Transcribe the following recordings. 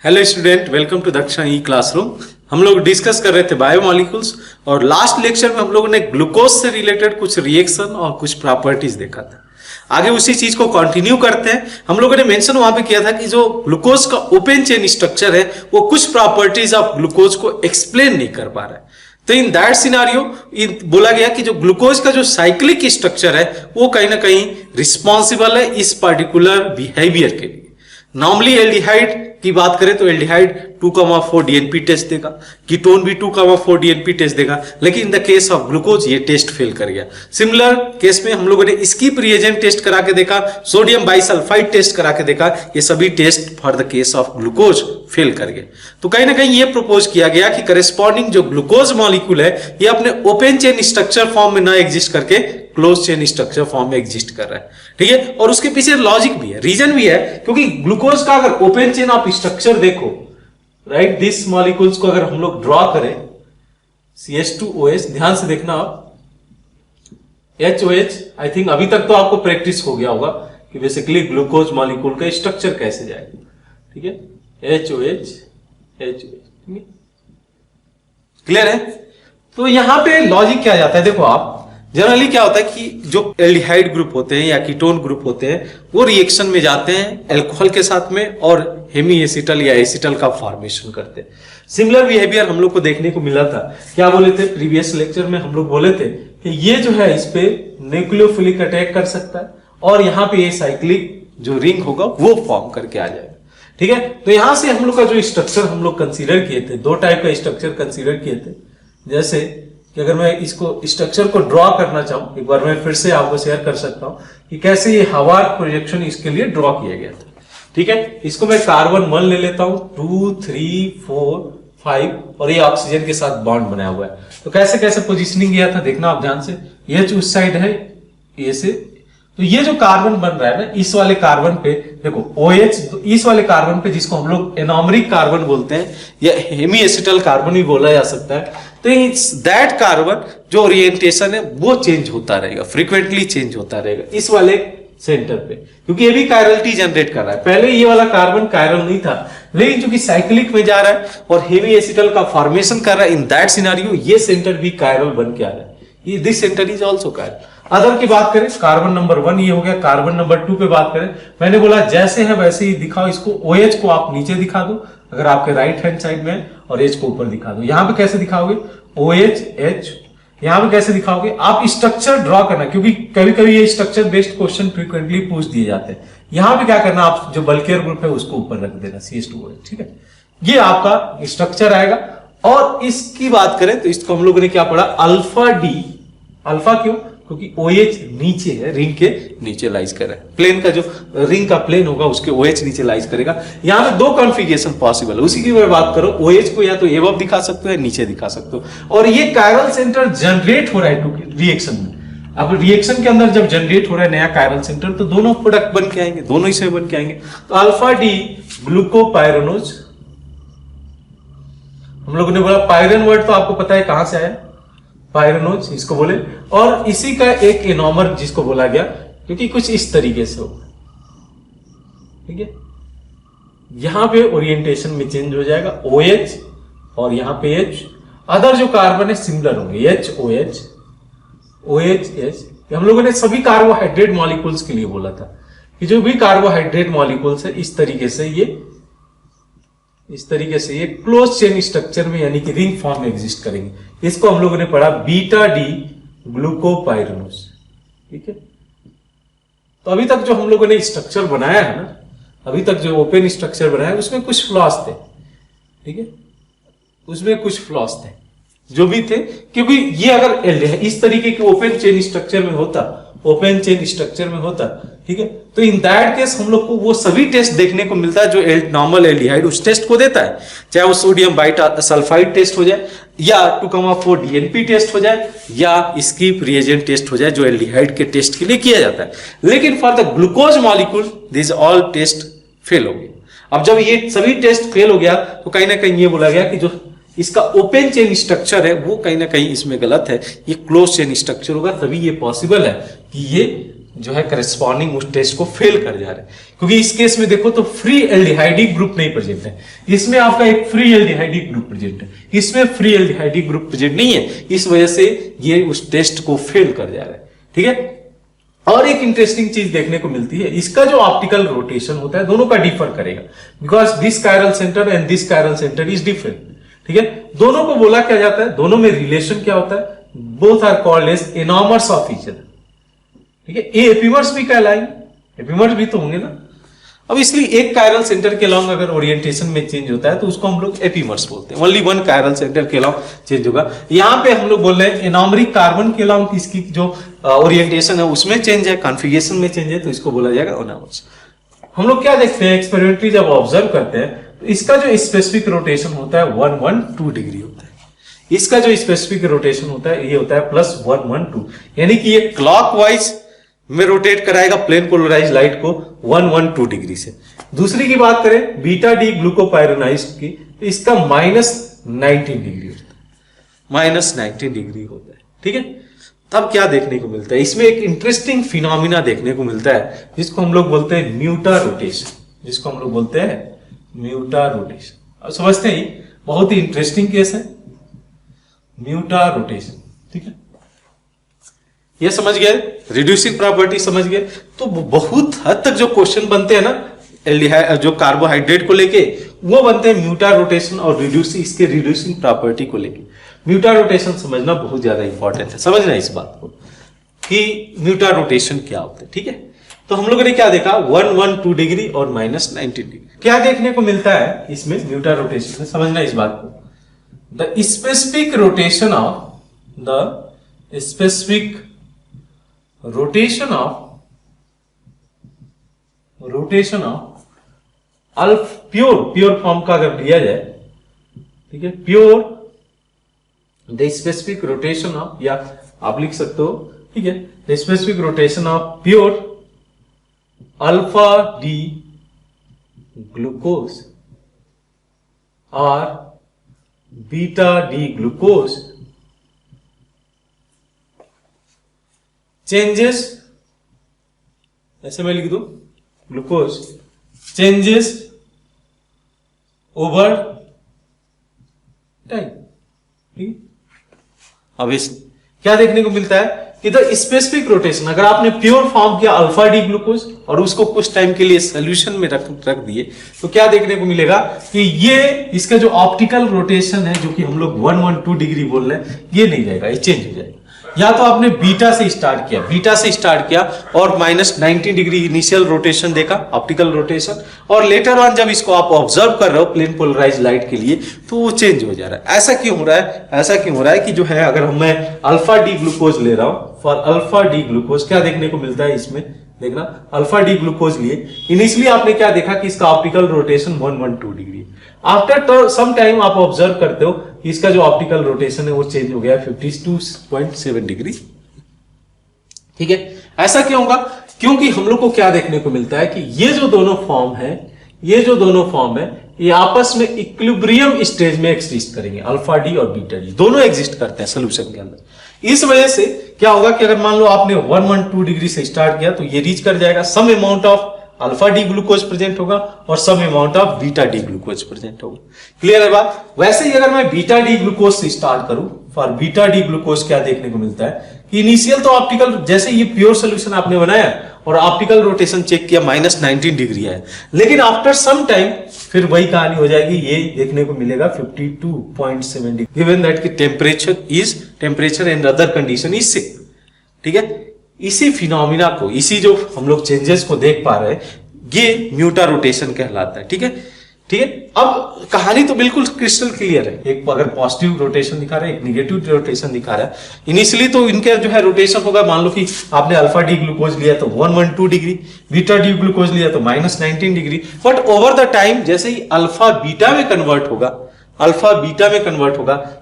Hello student, welcome to Daksha e classroom. हम लोग discuss कर रहे थे बायोमॉलिक्यूल्स और लास्ट लेक्चर में हम लोगों ने ग्लूकोज से रिलेटेड कुछ रिएक्शन और कुछ प्रॉपर्टीज देखा था। आगे उसी चीज को कंटिन्यू करते हैं। हम लोगों ने मेंशन वहां पे किया था कि जो ग्लूकोज का ओपन चेन स्ट्रक्चर है वो कुछ प्रॉपर्टीज ऑफ ग्लूकोज को एक्सप्लेन नहीं कर पा रहा है। तो इन दैट सिनारियो बोला गया कि जो ग्लूकोज का जो साइक्लिक स्ट्रक्चर है वो कहीं ना कहीं रिस्पॉन्सिबल है इस पर्टिकुलर बिहेवियर के लिए। नॉर्मली एल्डिहाइड की बात करें तो एल्डिहाइड 2,4 डीएनपी टेस्ट देगा, कीटोन भी 2,4 डीएनपी टेस्ट देगा, लेकिन in the case of glucose ये टेस्ट फेल कर गया। सिमिलर केस में हम लोगों ने स्किप रिएजेंट टेस्ट करा के देखा, सोडियम बाइसल्फाइड टेस्ट करा के देखा, ये सभी test for the case of glucose fail कर गए। तो कहीं ना कहीं ये प्रपोज किया गया कि करेस्पॉन्डिंग जो ग्लूकोज मॉलिक्यूल है ये अपने ओपन चेन स्ट्रक्चर फॉर्म में ना एग्जिस्ट करके क्लोज चेन स्ट्रक्चर फॉर्म में एग्जिस्ट कर रहा है। ठीक है, और उसके पीछे लॉजिक भी है, रीजन भी है, क्योंकि ग्लूकोज का अगर ओपन चेन ऑफ स्ट्रक्चर देखो, राइट, दिस मॉलिक्यूल्स को अगर हम लोग ड्रॉ करें CH2OH, ध्यान से देखना आप, HOH, आई थिंक अभी तक तो आपको प्रैक्टिस हो गया होगा कि बेसिकली ग्लूकोज मॉलिक्यूल का स्ट्रक्चर कैसे जाएगा। ठीक है, HOH, HOH, क्लियर है। तो यहां पे लॉजिक क्या जाता है, देखो आप, जनरली क्या होता है कि जो एल्डिहाइड ग्रुप होते हैं या कीटोन ग्रुप होते हैं वो रिएक्शन में जाते हैं अल्कोहल के साथ में और हेमी एसिटल या एसिटल का फॉर्मेशन करते हैं। सिमिलर बिहेवियर हम लोग को देखने को मिला था। क्या बोले थे प्रीवियस लेक्चर में, हम लोग बोले थे कि ये जो है इस पे न्यूक्लियोफिलिक अटैक कर सकता है और यहाँ पे ये साइक्लिक जो रिंग होगा वो फॉर्म करके आ जाएगा। ठीक है, तो यहां से हम लोग का जो स्ट्रक्चर हम लोग कंसिडर किए थे, दो टाइप का स्ट्रक्चर कंसिडर किए थे। जैसे कि अगर मैं इसको स्ट्रक्चर को ड्रॉ करना चाहूं, एक बार मैं फिर से आपको शेयर कर सकता हूं कि कैसे ये हवा प्रोजेक्शन इसके लिए ड्रॉ किया गया था। ठीक है, इसको मैं कार्बन 1 ले लेता हूं, 2, 3, 4, 5 और ये ऑक्सीजन के साथ बॉन्ड बनाया हुआ है। तो कैसे कैसे पोजिशनिंग किया था देखना आप ध्यान से। ये जो उस साइड है ये से, तो ये जो कार्बन बन रहा है ना, इस वाले कार्बन पे देखो OH, तो इस वाले कार्बन पे जिसको हम लोग एनोमरिक कार्बन बोलते हैं या हेमी एसिटल कार्बन भी बोला जा सकता है, तो दैट कार्बन जो ओरिएंटेशन है वो चेंज होता रहेगा, फ्रीक्वेंटली चेंज होता रहेगा इस वाले सेंटर पे, क्योंकि ये भी कायरलिटी जनरेट कर रहा है। पहले ये वाला कार्बन कायरल नहीं था, लेकिन चूंकि साइक्लिक में जा रहा है और हेवी एसिटल का फॉर्मेशन कर रहा है, इन दैट सिनारियो ये सेंटर भी कायरल बन के आ रहा है। ये this centre is also chiral. Other की बात करें, कार्बन नंबर 1 ये हो गया। कार्बन नंबर 2 पे बात करें, मैंने बोला जैसे है वैसे ही दिखाओ इसको। OH को आप नीचे दिखा दो अगर आपके राइट हैंड साइड में, और H को ऊपर दिखा दो। यहां पे कैसे दिखाओगे, OH, H, यहां पे कैसे दिखाओगे आप, स्ट्रक्चर ड्रॉ करना, क्योंकि कभी कभी ये स्ट्रक्चर बेस्ड क्वेश्चन फ्रीक्वेंटली पूछ दिए जाते हैं। यहां पे क्या करना, आप जो बल्कियर ग्रुप है उसको ऊपर रख देना, CH2OH। ठीक है, ये आपका स्ट्रक्चर आएगा। और इसकी बात करें तो इसको हम लोगों ने क्या पढ़ा, अल्फा डी। अल्फा क्यों, क्योंकि OH नीचे है, रिंग के नीचे लाइज कर रहा है। प्लेन का जो रिंग का प्लेन होगा उसके OH नीचे लाइज करेगा। यहां पे दो कॉन्फ़िगरेशन पॉसिबल है, उसी की मैं बात करूं। OH को या तो एबव दिखा सकते हो या नीचे दिखा सकते हो। और ये कायरल सेंटर जनरेट हो रहा है रिएक्शन में। अब रिएक्शन के अंदर जब जनरेट हो रहा है नया कायरल सेंटर, तो दोनों प्रोडक्ट बन के आएंगे, दोनों इसमें बन के आएंगे। तो अल्फा डी ग्लूकोपाइरानोज, हम लोगों ने बोला पायरन वर्ड तो आपको पता है कहां से आया, पायरानोज इसको बोले। और इसी का एक एनोमर जिसको बोला गया, क्योंकि कुछ इस तरीके से होगा। ठीक है, यहां पे ओरिएंटेशन में चेंज हो जाएगा, OH और यहां पे H। अदर जो कार्बन है सिमिलर होंगे, HOH, OHH। हम लोगों ने सभी कार्बोहाइड्रेट मॉलिक्यूल्स के लिए बोला था कि जो भी कार्बोहाइड्रेट मॉलिक्यूल्स है इस तरीके से ये क्लोज चेन स्ट्रक्चर में यानी कि रिंग फॉर्म में एग्जिस्ट करेंगे। इसको हम लोगों ने पढ़ा बीटा डी ग्लूकोपाइरानोज। ठीक है, तो अभी तक जो हम लोगों ने स्ट्रक्चर बनाया है ना, अभी तक जो ओपन स्ट्रक्चर बनाया है उसमें कुछ फ्लॉस थे। ठीक है, उसमें कुछ फ्लॉस थे जो भी थे, क्योंकि ये अगर इस तरीके के ओपन चेन स्ट्रक्चर में होता, ठीक है, तो इन दैट केस हम लोग को वो सभी टेस्ट देखने को मिलता है जो नॉर्मल एल्डिहाइड उस टेस्ट को देता है, चाहे वो सोडियम बाइसल्फाइड टेस्ट हो जाए या 2,4 डीएनपी टेस्ट हो जाए या स्किप रिएजेंट टेस्ट हो जाए जो एल्डिहाइड के टेस्ट के लिए किया जाता है। लेकिन for the glucose molecule this all test fail हो गए। अब जब ये सभी टेस्ट फेल हो गया तो कहीं ना कहीं ये बोला गया कि जो इसका ओपन चेन स्ट्रक्चर है वो कहीं ना कहीं इसमें गलत है, ये क्लोज चेन स्ट्रक्चर होगा, तभी ये पॉसिबल है कि ये जो है करस्पॉन्डिंग उस टेस्ट को फेल कर जा रहे हैं, क्योंकि इस केस में देखो तो फ्री एल्डिहाइडिक ग्रुप नहीं प्रेजेंट है, इसमें आपका एक फ्री एल्डिहाइडिक ग्रुप प्रेजेंट है, इसमें फ्री एल्डिहाइडिक ग्रुप प्रेजेंट नहीं है, इस वजह से ये उस टेस्ट को फेल कर जा रहा है। ठीक है, और एक इंटरेस्टिंग चीज देखने को मिलती है, इसका जो ऑप्टिकल रोटेशन होता है दोनों का डिफर करेगा, because this chiral centre and this chiral centre is different. ठीक है, दोनों को बोला क्या जाता है, दोनों में रिलेशन क्या होता है, both are called as anomers of each other. ठीक है, ये एपिमर्स भी कहलाएंगे, एपिमर्स भी तो होंगे ना। अब इसलिए एक कायरल सेंटर के अलॉन्ग अगर ओरिएंटेशन में चेंज होता है तो उसको हम लोग एपिमर्स बोलते हैं, ओनली वन कायरल सेंटर के अलॉन्ग चेंज होगा। यहाँ पे हम लोग बोल रहे हैं एनॉमरिक कार्बन के अलॉन्ग इसकी जो ओरिएंटेशन है उसमें चेंज है, कॉन्फ़िगरेशन में चेंज है, तो इसको बोला जाएगा एनॉमर्स। हम लोग क्या देखते हैं, एक्सपेरिमेंटली जब ऑब्जर्व करते हैं तो इसका जो स्पेसिफिक रोटेशन होता है 112 डिग्री होता है, इसका जो स्पेसिफिक रोटेशन होता है ये होता है +112, यानी कि ये क्लॉकवाइज में रोटेट कराएगा प्लेन पोलराइज लाइट को 112 डिग्री से। दूसरी की बात करें बीटा डी ग्लूकोपाइरोनाइज की, तो इसका -19 डिग्री होता है, -19 डिग्री होता है। ठीक है, तब क्या देखने को मिलता है, इसमें एक इंटरेस्टिंग फिनोमिना देखने को मिलता है जिसको हम लोग बोलते हैं म्यूटा रोटेशन, जिसको हम लोग बोलते हैं म्यूटा रोटेशन। अब समझते ही, बहुत ही इंटरेस्टिंग केस है म्यूटा रोटेशन। ठीक है, ये समझ गए, रिड्यूसिंग प्रॉपर्टी समझ गए, तो बहुत हद तक जो क्वेश्चन बनते हैं ना जो कार्बोहाइड्रेट को लेके वो बनते हैं म्यूटा रोटेशन और रिड्यूसिंग, इसके रिड्यूसिंग प्रॉपर्टी को लेके। म्यूटा रोटेशन समझना बहुत ज्यादा इंपॉर्टेंट है, समझना इस बात को कि म्यूटा रोटेशन क्या होता है। ठीक है, तो हम लोगों ने क्या देखा, 112 डिग्री और -19 डिग्री। क्या देखने को मिलता है इसमें म्यूटा रोटेशन में, समझना इस बात को, the specific rotation of pure form का अगर लिया जाए, ठीक है, pure the specific rotation of, या आप लिख सकते हो, ठीक है, the specific rotation of pure alpha D glucose और बीटा डी ग्लूकोज चेंजेस, ऐसे मैं लिख दूं, ग्लूकोज चेंजेस ओवर टाइम। ठीक, अब इस क्या देखने को मिलता है कि द स्पेसिफिक रोटेशन, अगर आपने प्योर फॉर्म किया अल्फा डी ग्लूकोज और उसको कुछ टाइम के लिए सोल्यूशन में रख दिए, तो क्या देखने को मिलेगा कि ये इसका जो ऑप्टिकल रोटेशन है, जो कि हम लोग 112 डिग्री बोल रहे हैं, ये नहीं जाएगा, ये चेंज हो जाएगा। या तो आपने बीटा से स्टार्ट किया और -19 डिग्री इनिशियल रोटेशन देखा, ऑप्टिकल रोटेशन, और लेटर ऑन जब इसको आप ऑब्जर्व कर रहे हो प्लेन पोलराइज लाइट के लिए, तो वो चेंज हो जा रहा है। ऐसा क्यों हो रहा है कि जो है, अगर मैं अल्फा डी ग्लूकोज ले रहा हूं, फॉर अल्फा डी ग्लूकोज क्या देखने को मिलता है इसमें, देखना, अल्फा डी ग्लूकोज लिए इनिशियली आपने क्या देखा कि इसका optical rotation 112 degree. After some time आप ऑब्जर्व करते हो कि इसका जो ऑप्टिकल रोटेशन है वो चेंज हो गया 52.7 डिग्री। ठीक है, ऐसा क्यों होगा, क्योंकि हम लोग को क्या देखने को मिलता है कि ये जो दोनों फॉर्म है ये आपस में इक्विलिब्रियम स्टेज में एग्जिस्ट करेंगे, अल्फा डी और बीटा डी दोनों एग्जिस्ट करते हैं सोल्यूशन के अंदर। इस वजह से क्या होगा कि अगर मान लो आपने 112 डिग्री से स्टार्ट किया तो ये रीच कर जाएगा, some amount of alpha D glucose present होगा और some amount of beta D glucose present होगा। क्लियर है बात। वैसे ही अगर मैं बीटा डी ग्लूकोज से स्टार्ट करूं, फॉर बीटा डी ग्लूकोज क्या देखने को मिलता है कि इनिशियल तो ऑप्टिकल, जैसे ये प्योर सोल्यूशन आपने बनाया और ऑप्टिकल रोटेशन चेक किया -19 डिग्री है, लेकिन आफ्टर सम टाइम फिर वही कहानी हो जाएगी, ये देखने को मिलेगा 52.7 डिग्री, गिवन दैट की temperature and other condition is same. ठीक है, इसी फिनोमिना को, इसी जो हम लोग चेंजेस को देख पा रहे हैं, ये म्यूटा रोटेशन कहलाता है। ठीक है, ठीक है। अब कहानी तो बिल्कुल क्रिस्टल क्लियर है, एक अगर पॉजिटिव रोटेशन दिखा रहा है, एक निगेटिव रोटेशन दिखा रहा है। इनिशियली तो इनका जो है रोटेशन होगा, मान लो कि आपने अल्फा डी ग्लूकोज लिया तो 112 डिग्री, बीटा डी ग्लूकोज लिया तो -19 degree, but over the time जैसे ही अल्फा बीटा में कन्वर्ट होगा,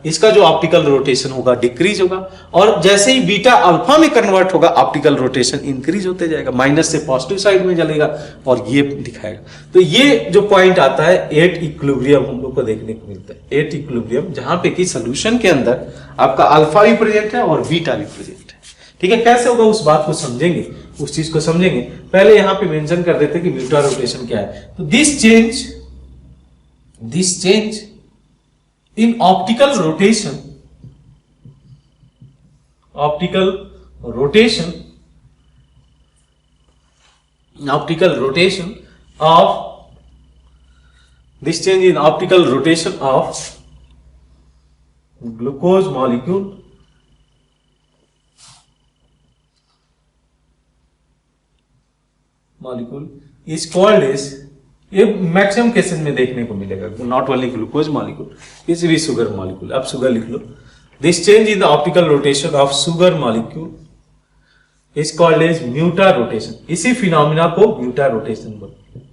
इसका जो ऑप्टिकल रोटेशन होगा डिक्रीज होगा, और जैसे ही बीटा अल्फा में कन्वर्ट होगा ऑप्टिकल रोटेशन इंक्रीज होते जाएगा, माइनस से पॉजिटिव साइड में चलेगा और ये दिखाएगा। तो ये जो पॉइंट आता है एट इक्विलिब्रियम हम लोग को देखने को मिलता है, एट इक्विलिब्रियम, जहां पे कि सोल्यूशन के अंदर आपका अल्फा भी प्रेजेंट है और बीटा भी प्रेजेंट है। ठीक है, कैसे होगा उस बात को समझेंगे उस चीज को समझेंगे। पहले यहां पे मेंशन कर देते कि म्यूटा रोटेशन क्या है। तो this change in optical rotation of glucose molecule is called as, ये मैक्सिमम केसेस में देखने को मिलेगा, नॉट ओनली ग्लूकोज मॉलिक्यूल, किसी भी शुगर मॉलिक्यूल, आप शुगर लिख लो। This change in the optical rotation of sugar molecule is called as mutarotation. इसी फिनोमिना को म्यूटा रोटेशन बोलते हैं।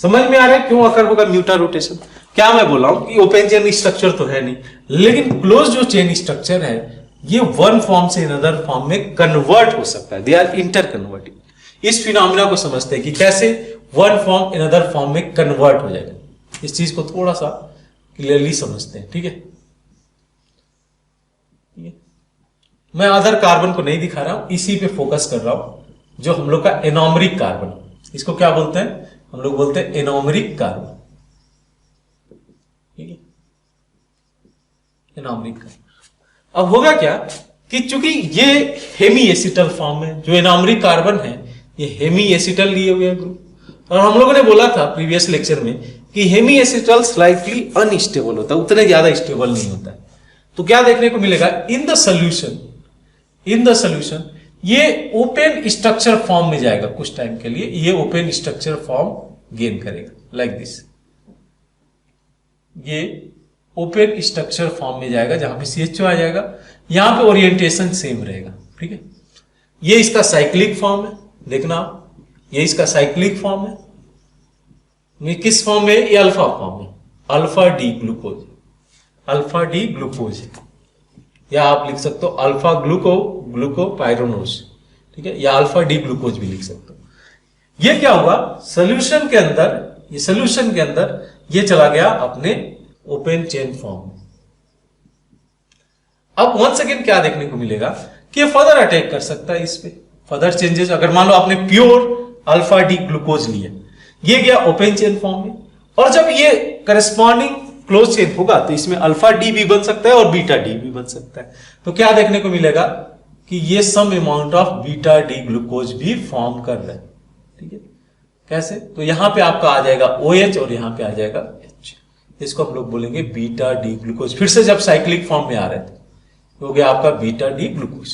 समझ में आ रहा है क्यों अकर होगा म्यूटा रोटेशन? क्या मैं बोला हूं कि ओपन चेन स्ट्रक्चर तो है नहीं, लेकिन क्लोज जो चेन स्ट्रक्चर है ये वन फॉर्म से अनदर फॉर्म में कन्वर्ट हो सकता है, दे आर इंटर कन्वर्टिंग। इस फिनोमिना को समझते हैं कि कैसे one form in other form में कन्वर्ट हो जाएगा। इस चीज को थोड़ा सा क्लियरली समझते हैं, ठीक है। मैं अदर कार्बन को नहीं दिखा रहा हूं, इसी पे फोकस कर रहा हूं जो हम लोग का एनोमरिक कार्बन, इसको क्या बोलते हैं? हम लोग बोलते हैं एनोमरिक कार्बन, ठीक है, एनोमरिक कार्बन। अब होगा क्या कि चूंकि ये हेमी एसिटल फॉर्म है, जो एनोमरिक कार्बन है ये हेमी एसिटल लिए हुए है ग्रुप, और हम लोगों ने बोला था प्रीवियस लेक्चर में कि हेमी एसिटल स्लाइटली अनस्टेबल होता है, उतने ज्यादा स्टेबल नहीं होता है। तो क्या देखने को मिलेगा इन द सोल्यूशन ये ओपन स्ट्रक्चर फॉर्म में जाएगा कुछ टाइम के लिए, ये ओपन स्ट्रक्चर फॉर्म गेन करेगा लाइक दिस, ये ओपन स्ट्रक्चर फॉर्म में जाएगा जहां पे CHO आ जाएगा, यहां पे ओरिएंटेशन सेम रहेगा, ठीक है। ये इसका साइक्लिक फॉर्म है, देखना ये इसका साइक्लिक फॉर्म है, ये किस फॉर्म में? ये अल्फा फॉर्म में, अल्फा डी ग्लूकोज है, या आप लिख सकते हो अल्फा ग्लूकोपाइरोनोज, ठीक है, या अल्फा डी ग्लूकोज भी लिख सकते हो। ये क्या हुआ सोल्यूशन के अंदर, ये चला गया अपने ओपन चेन फॉर्म में। अब वंस अगेन क्या देखने को मिलेगा कि ये फर्दर अटैक कर सकता है इस पे, फर्दर चेंजेस। अगर मान लो आपने प्योर अल्फा डी ग्लूकोज लिया, ये गया ओपन चेन फॉर्म में, और जब ये करस्पॉन्डिंग क्लोज चेन होगा तो इसमें अल्फा डी भी बन सकता है और बीटा डी भी बन सकता है। तो क्या देखने को मिलेगा कि ये some amount of beta D glucose भी फॉर्म कर रहा है, ठीक है। कैसे? तो यहां पे आपका आ जाएगा OH और यहां पे आ जाएगा H, इसको हम लोग बोलेंगे बीटा डी ग्लूकोज। फिर से जब साइक्लिक फॉर्म में आ रहे थे हो गया आपका बीटा डी ग्लूकोज।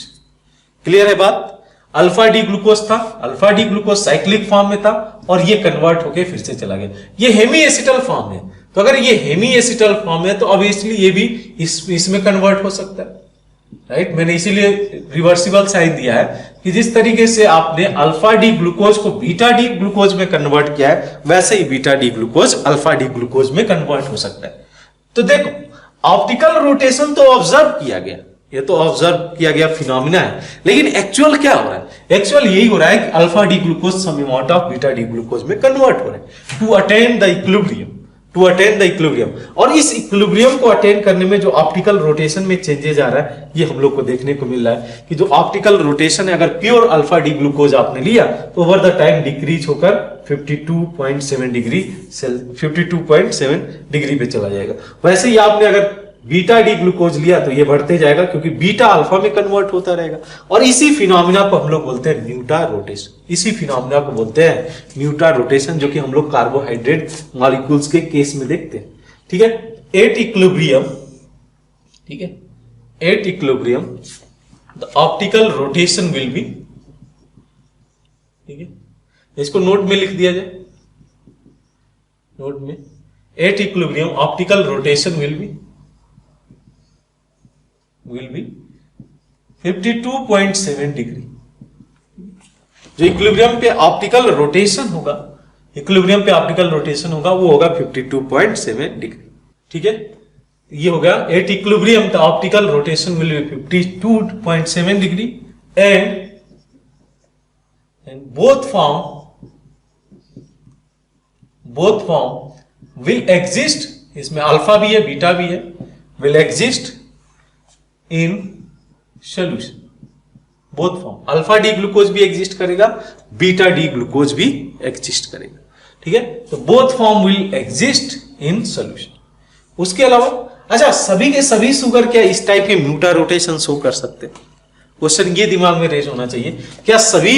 क्लियर है बात? अल्फा डी ग्लूकोज था, alpha D glucose cyclic form में था और ये कन्वर्ट होके फिर से चला गया, ये हेमी एसिटल फॉर्म है। तो अगर ये हेमी एसिटल फॉर्म है तो ऑब्वियसली ये भी इसमें कन्वर्ट हो सकता है, राइट। मैंने इसीलिए रिवर्सिबल साइन दिया है कि जिस तरीके से आपने अल्फा डी ग्लूकोज को बीटा डी ग्लूकोज में कन्वर्ट किया है, वैसे ही beta D glucose alpha D glucose में कन्वर्ट हो सकता है। तो देखो ऑप्टिकल रोटेशन तो ऑब्जर्व किया गया, ये तो ऑब्जर्व किया गया फिनोमिना है, लेकिन एक्चुअल क्या हो रहा है? एक्चुअल यही हो रहा है कि alpha D glucose some amount of beta D glucose में कन्वर्ट हो रहा है टू अटेन द इक्विलिब्रियम, और इस इक्विलिब्रियम को अटेन करने में जो ऑप्टिकल रोटेशन में चेंजेस आ रहा है ये हम लोग को देखने को मिल रहा है कि जो ऑप्टिकल रोटेशन है, अगर प्योर अल्फा डी ग्लूकोज आपने लिया तो ओवर द टाइम डिक्रीज होकर 52.7 डिग्री पे चला जाएगा। वैसे ही आपने अगर बीटा डी ग्लूकोज लिया तो ये बढ़ते जाएगा क्योंकि बीटा अल्फा में कन्वर्ट होता रहेगा, और इसी फिनोमिना को हम लोग बोलते हैं म्यूटा रोटेशन। इसी फिनोमिना को बोलते हैं म्यूटा रोटेशन, जो कि हम लोग कार्बोहाइड्रेट मॉलिक्यूल्स के केस में देखते हैं, ठीक है। एट इक्विलिब्रियम, ठीक है, at equilibrium the optical rotation will be, ठीक है, इसको नोट में लिख दिया जाए, नोट में at equilibrium optical rotation will be 52.7 degree. जो इक्विलिब्रियम पे ऑप्टिकल रोटेशन होगा, इक्विलिब्रियम पे ऑप्टिकल रोटेशन होगा वो होगा 52.7 डिग्री, ठीक है। ये होगा at equilibrium the optical rotation will be 52.7 degree and both form will exist, इसमें अल्फा भी है बीटा भी है, will exist in solution, both form, alpha D glucose भी एग्जिस्ट करेगा, बीटा डी ग्लूकोज भी एग्जिस्ट करेगा, ठीक है। तो both form will exist in solution. उसके अलावा अच्छा, सभी के सभी शुगर क्या इस टाइप के म्यूटा रोटेशन शो कर सकते हैं? क्वेश्चन ये दिमाग में रेज होना चाहिए, क्या सभी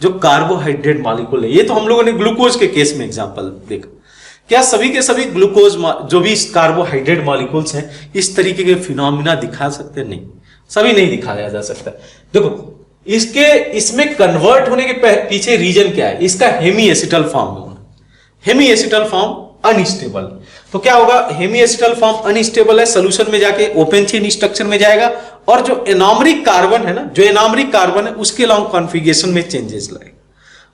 जो कार्बोहाइड्रेट मॉलिक्यूल है, ये तो हम लोगों ने ग्लूकोज के केस में एग्जांपल देखा, क्या सभी के सभी ग्लूकोज जो भी कार्बोहाइड्रेट मॉलिक्यूल्स हैं इस तरीके के फिनोमिना दिखा सकते हैं? नहीं, सभी नहीं दिखाया जा सकता। देखो इसमें कन्वर्ट होने के पीछे रीजन क्या है? इसका हेमी एसिटल फॉर्म में होना। हेमी एसिटल फॉर्म अनस्टेबल, तो क्या होगा? हेमी एसिटल फॉर्म अनस्टेबल है, सोल्यूशन में जाके ओपन चेन स्ट्रक्चर में जाएगा और जो एनॉमरिक कार्बन है ना, जो एनॉमरिक कार्बन है उसके लॉन्ग कॉन्फ़िगरेशन में चेंजेस लाएगा,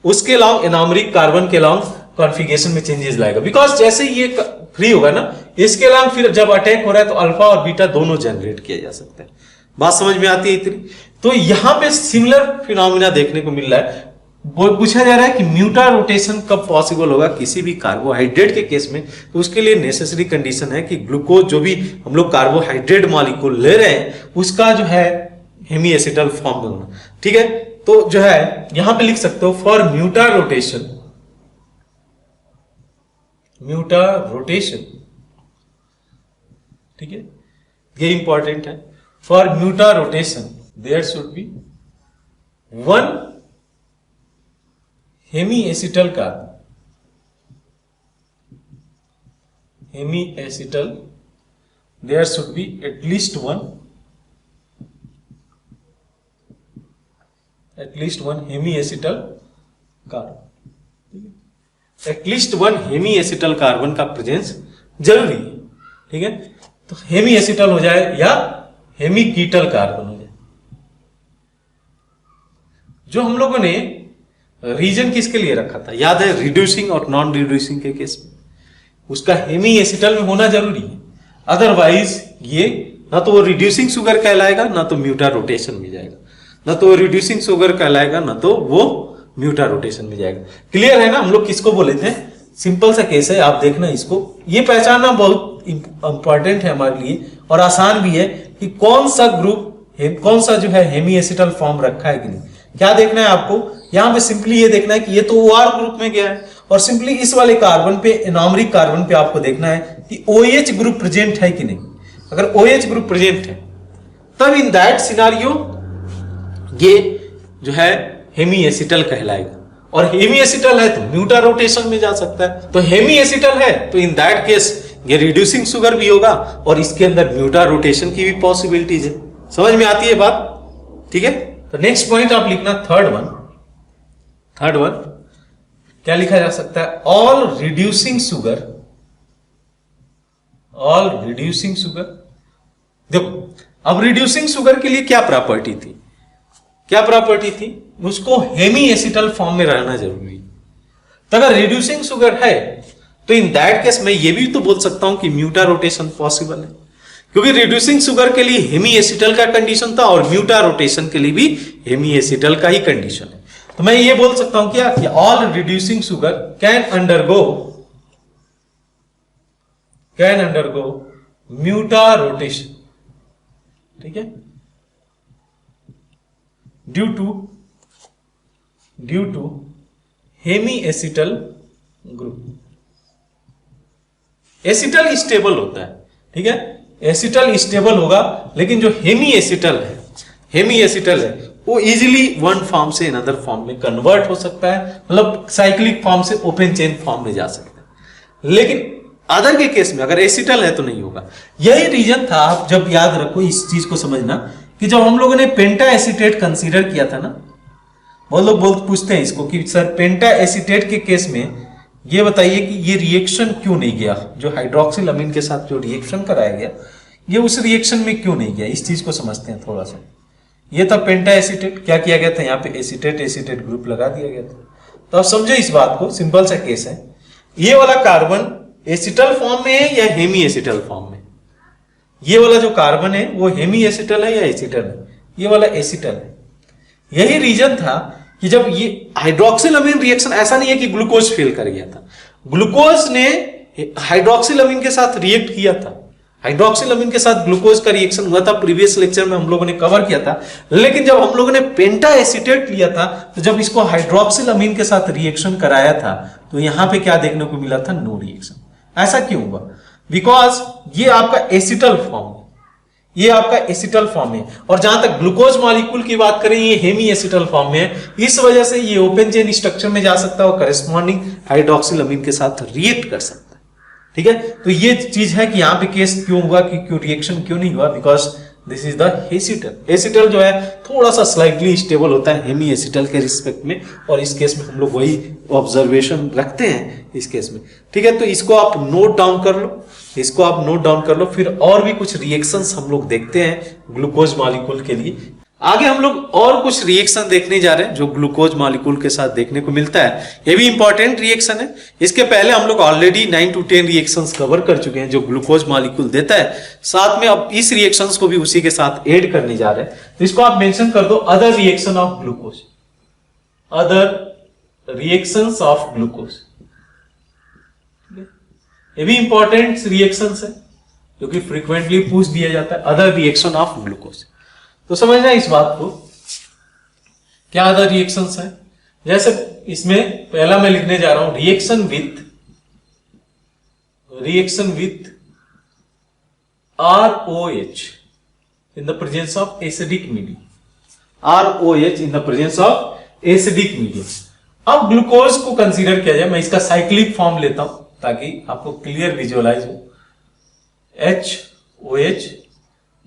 उसके लॉन्ग एनॉमरिक कार्बन के लॉन्ग कॉन्फ़िगरेशन में चेंजेस लाएगा। बिकॉज जैसे ये फ्री होगा ना, इसके लॉन्ग फिर जब अटैक हो रहा है तो अल्फा और बीटा दोनों जनरेट किया जा सकता है। बात समझ में आती है इतनी? तो यहां पे सिमिलर फिनोमिना देखने को मिल रहा है। पूछा जा रहा है कि म्यूटा रोटेशन कब पॉसिबल होगा किसी भी कार्बोहाइड्रेट के केस में, तो उसके लिए नेसेसरी कंडीशन है कि ग्लूकोज जो भी हम लोग कार्बोहाइड्रेट मॉलिक्यूल ले रहे हैं उसका जो है हेमी एसिटल फॉर्म में होना, ठीक है। तो जो है यहां पे लिख सकते हो फॉर म्यूटा रोटेशन, ठीक है, ये इंपॉर्टेंट है। For mutarotation there should be one hemiacetal carbon, hemiacetal, there should be at least one hemiacetal carbon, at least one hemiacetal carbon का प्रेजेंस जरूरी है, ठीक है। तो हेमी एसिटल हो जाए या हेमी कीटल कार्बन हो जाए। जो हम लोगों ने रीजन किसके लिए रखा था याद है? रिड्यूसिंग और नॉन रिड्यूसिंग के केस में उसका हेमी एसिटल में होना जरूरी है, अदरवाइज ये ना तो वो रिड्यूसिंग शुगर कहलाएगा ना तो म्यूटा रोटेशन में जाएगा, ना तो वो रिड्यूसिंग शुगर कहलाएगा ना तो वो म्यूटा रोटेशन में जाएगा। क्लियर है ना? हम लोग किसको बोले थे? सिंपल सा केस है, आप देखना इसको, ये पहचानना बहुत इंपॉर्टेंट है हमारे लिए और आसान भी है कि कौन सा ग्रुप कौन सा जो है हेमी एसिटल फॉर्म रखा है कि नहीं। क्या देखना है आपको? यहां पे सिंपली ये देखना है कि ये तो OR ग्रुप में गया है और सिंपली इस वाले कार्बन पे, एनॉमरिक कार्बन पे आपको देखना है कि OH ग्रुप प्रेजेंट है कि नहीं। अगर OH ग्रुप प्रेजेंट है तब इन दैट सिनारियो ये जो है हेमी एसिटल कहलाएगा, और हेमी एसिटल है तो म्यूटा रोटेशन में जा सकता है। तो हेमी एसिटल है तो इन दैट केस ये रिड्यूसिंग शुगर भी होगा और इसके अंदर म्यूटा रोटेशन की भी पॉसिबिलिटीज है। समझ में आती है बात? ठीक है। तो नेक्स्ट पॉइंट आप लिखना थर्ड वन क्या लिखा जा सकता है? All reducing sugar. देखो अब रिड्यूसिंग शुगर के लिए क्या प्रॉपर्टी थी? उसको हेमी एसिटल फॉर्म में रहना जरूरी है। तो अगर रिड्यूसिंग शुगर है तो इन दैट केस मैं ये भी तो बोल सकता हूं कि म्यूटा रोटेशन पॉसिबल है, क्योंकि रिड्यूसिंग शुगर के लिए हेमी एसिटल का कंडीशन था और म्यूटा रोटेशन के लिए भी हेमी एसिटल का ही कंडीशन है। तो मैं ये बोल सकता हूं क्या कि all reducing sugar can undergo mutarotation, ठीक है, due to hemiacetal group. Acetal stable होता है, ठीक है, एसिटल स्टेबल होगा, लेकिन जो हेमी एसिटल है वो इजीली वन फॉर्म से अनदर फॉर्म में कन्वर्ट हो सकता है, मतलब साइक्लिक फॉर्म से ओपन चेन फॉर्म में जा सकता है। लेकिन अदर के केस में अगर एसिटल है तो नहीं होगा। यही रीजन था, आप जब याद रखो इस चीज को समझना कि जब हम लोगों ने पेंटा एसीटेट कंसीडर किया था ना, बहुत लोग पूछते हैं इसको कि सर पेंटा एसीटेट के केस में ये बताइए कि ये रिएक्शन क्यों नहीं गया, जो हाइड्रोक्सिल अमीन के साथ जो रिएक्शन कराया गया ये उस रिएक्शन में क्यों नहीं गया। इस चीज को समझते हैं थोड़ा सा। ये था पेंटा एसीटेट, क्या किया गया था यहाँ पे एसीटेट ग्रुप लगा दिया गया था। तो आप समझो इस बात को, सिंपल सा केस है। ये वाला कार्बन एसिटल फॉर्म में है या हेमी एसिटल फॉर्म में? ये वाला जो कार्बन है वो हेमी एसिटल है या एसिटल है? ये वाला एसिटल है। यही रीजन था कि जब ये हाइड्रोक्सिल अमीन रिएक्शन, ऐसा नहीं है कि ग्लूकोज फेल कर गया था, ग्लूकोज ने हाइड्रोक्सिल अमीन के साथ रिएक्ट किया था, हाइड्रोक्सिलामीन के साथ ग्लूकोज का रिएक्शन हुआ था, प्रीवियस लेक्चर में हम लोगों ने कवर किया था। लेकिन जब हम लोगों ने पेंटा एसीटेट लिया था, तो जब इसको हाइड्रोक्सिलामीन के साथ रिएक्शन कराया था, तो यहां पे क्या देखने को मिला था? No reaction. ऐसा क्यों हुआ? बिकॉज ये आपका एसिटल फॉर्म है, ये आपका एसिटल फॉर्म है, और जहां तक ग्लूकोज मॉलिक्यूल की बात करें, ये हेमी एसिटल फॉर्म में है। इस वजह से ये ओपन चेन स्ट्रक्चर में जा सकता है और करेस्पॉन्डिंग हाइड्रोक्सिलामीन के साथ रिएक्ट कर सकता है। ठीक है, तो ये चीज है कि यहां पे केस क्यों हुआ, कि क्यों रिएक्शन क्यों नहीं हुआ? Because this is the acetal. Acetal जो है थोड़ा सा स्लाइटली स्टेबल होता है हेमी एसिटल के रिस्पेक्ट में, और इस केस में हम लोग वही ऑब्जर्वेशन रखते हैं इस केस में। ठीक है, तो इसको आप नोट डाउन कर लो, इसको आप नोट डाउन कर लो। फिर और भी कुछ रिएक्शंस हम लोग देखते हैं ग्लूकोज मॉलिक्यूल के लिए। आगे हम लोग और कुछ रिएक्शन देखने जा रहे हैं जो ग्लूकोज मॉलिक्यूल के साथ देखने को मिलता है। ये भी इंपॉर्टेंट रिएक्शन है। इसके पहले हम लोग ऑलरेडी 9 to 10 रिएक्शंस कवर कर चुके हैं जो ग्लूकोज मॉलिक्यूल देता है। साथ में अब इस रिएक्शंस को भी उसी के साथ ऐड करने जा रहे हैं। तो इसको आप मेंशन कर दो, other reaction of glucose, other reactions of glucose. ये भी इंपॉर्टेंट रिएक्शंस है जो कि फ्रीक्वेंटली पूछ दिया जाता है, अदर रिएक्शन ऑफ ग्लूकोज। तो समझना इस बात को, क्या अदर रिएक्शंस है। जैसे इसमें पहला मैं लिखने जा रहा हूं reaction with ROH in the presence of acidic medium, ROH in the presence of acidic medium. अब ग्लूकोज को कंसीडर किया जाए, मैं इसका साइक्लिक फॉर्म लेता हूं ताकि आपको क्लियर विजुअलाइज हो। HOH,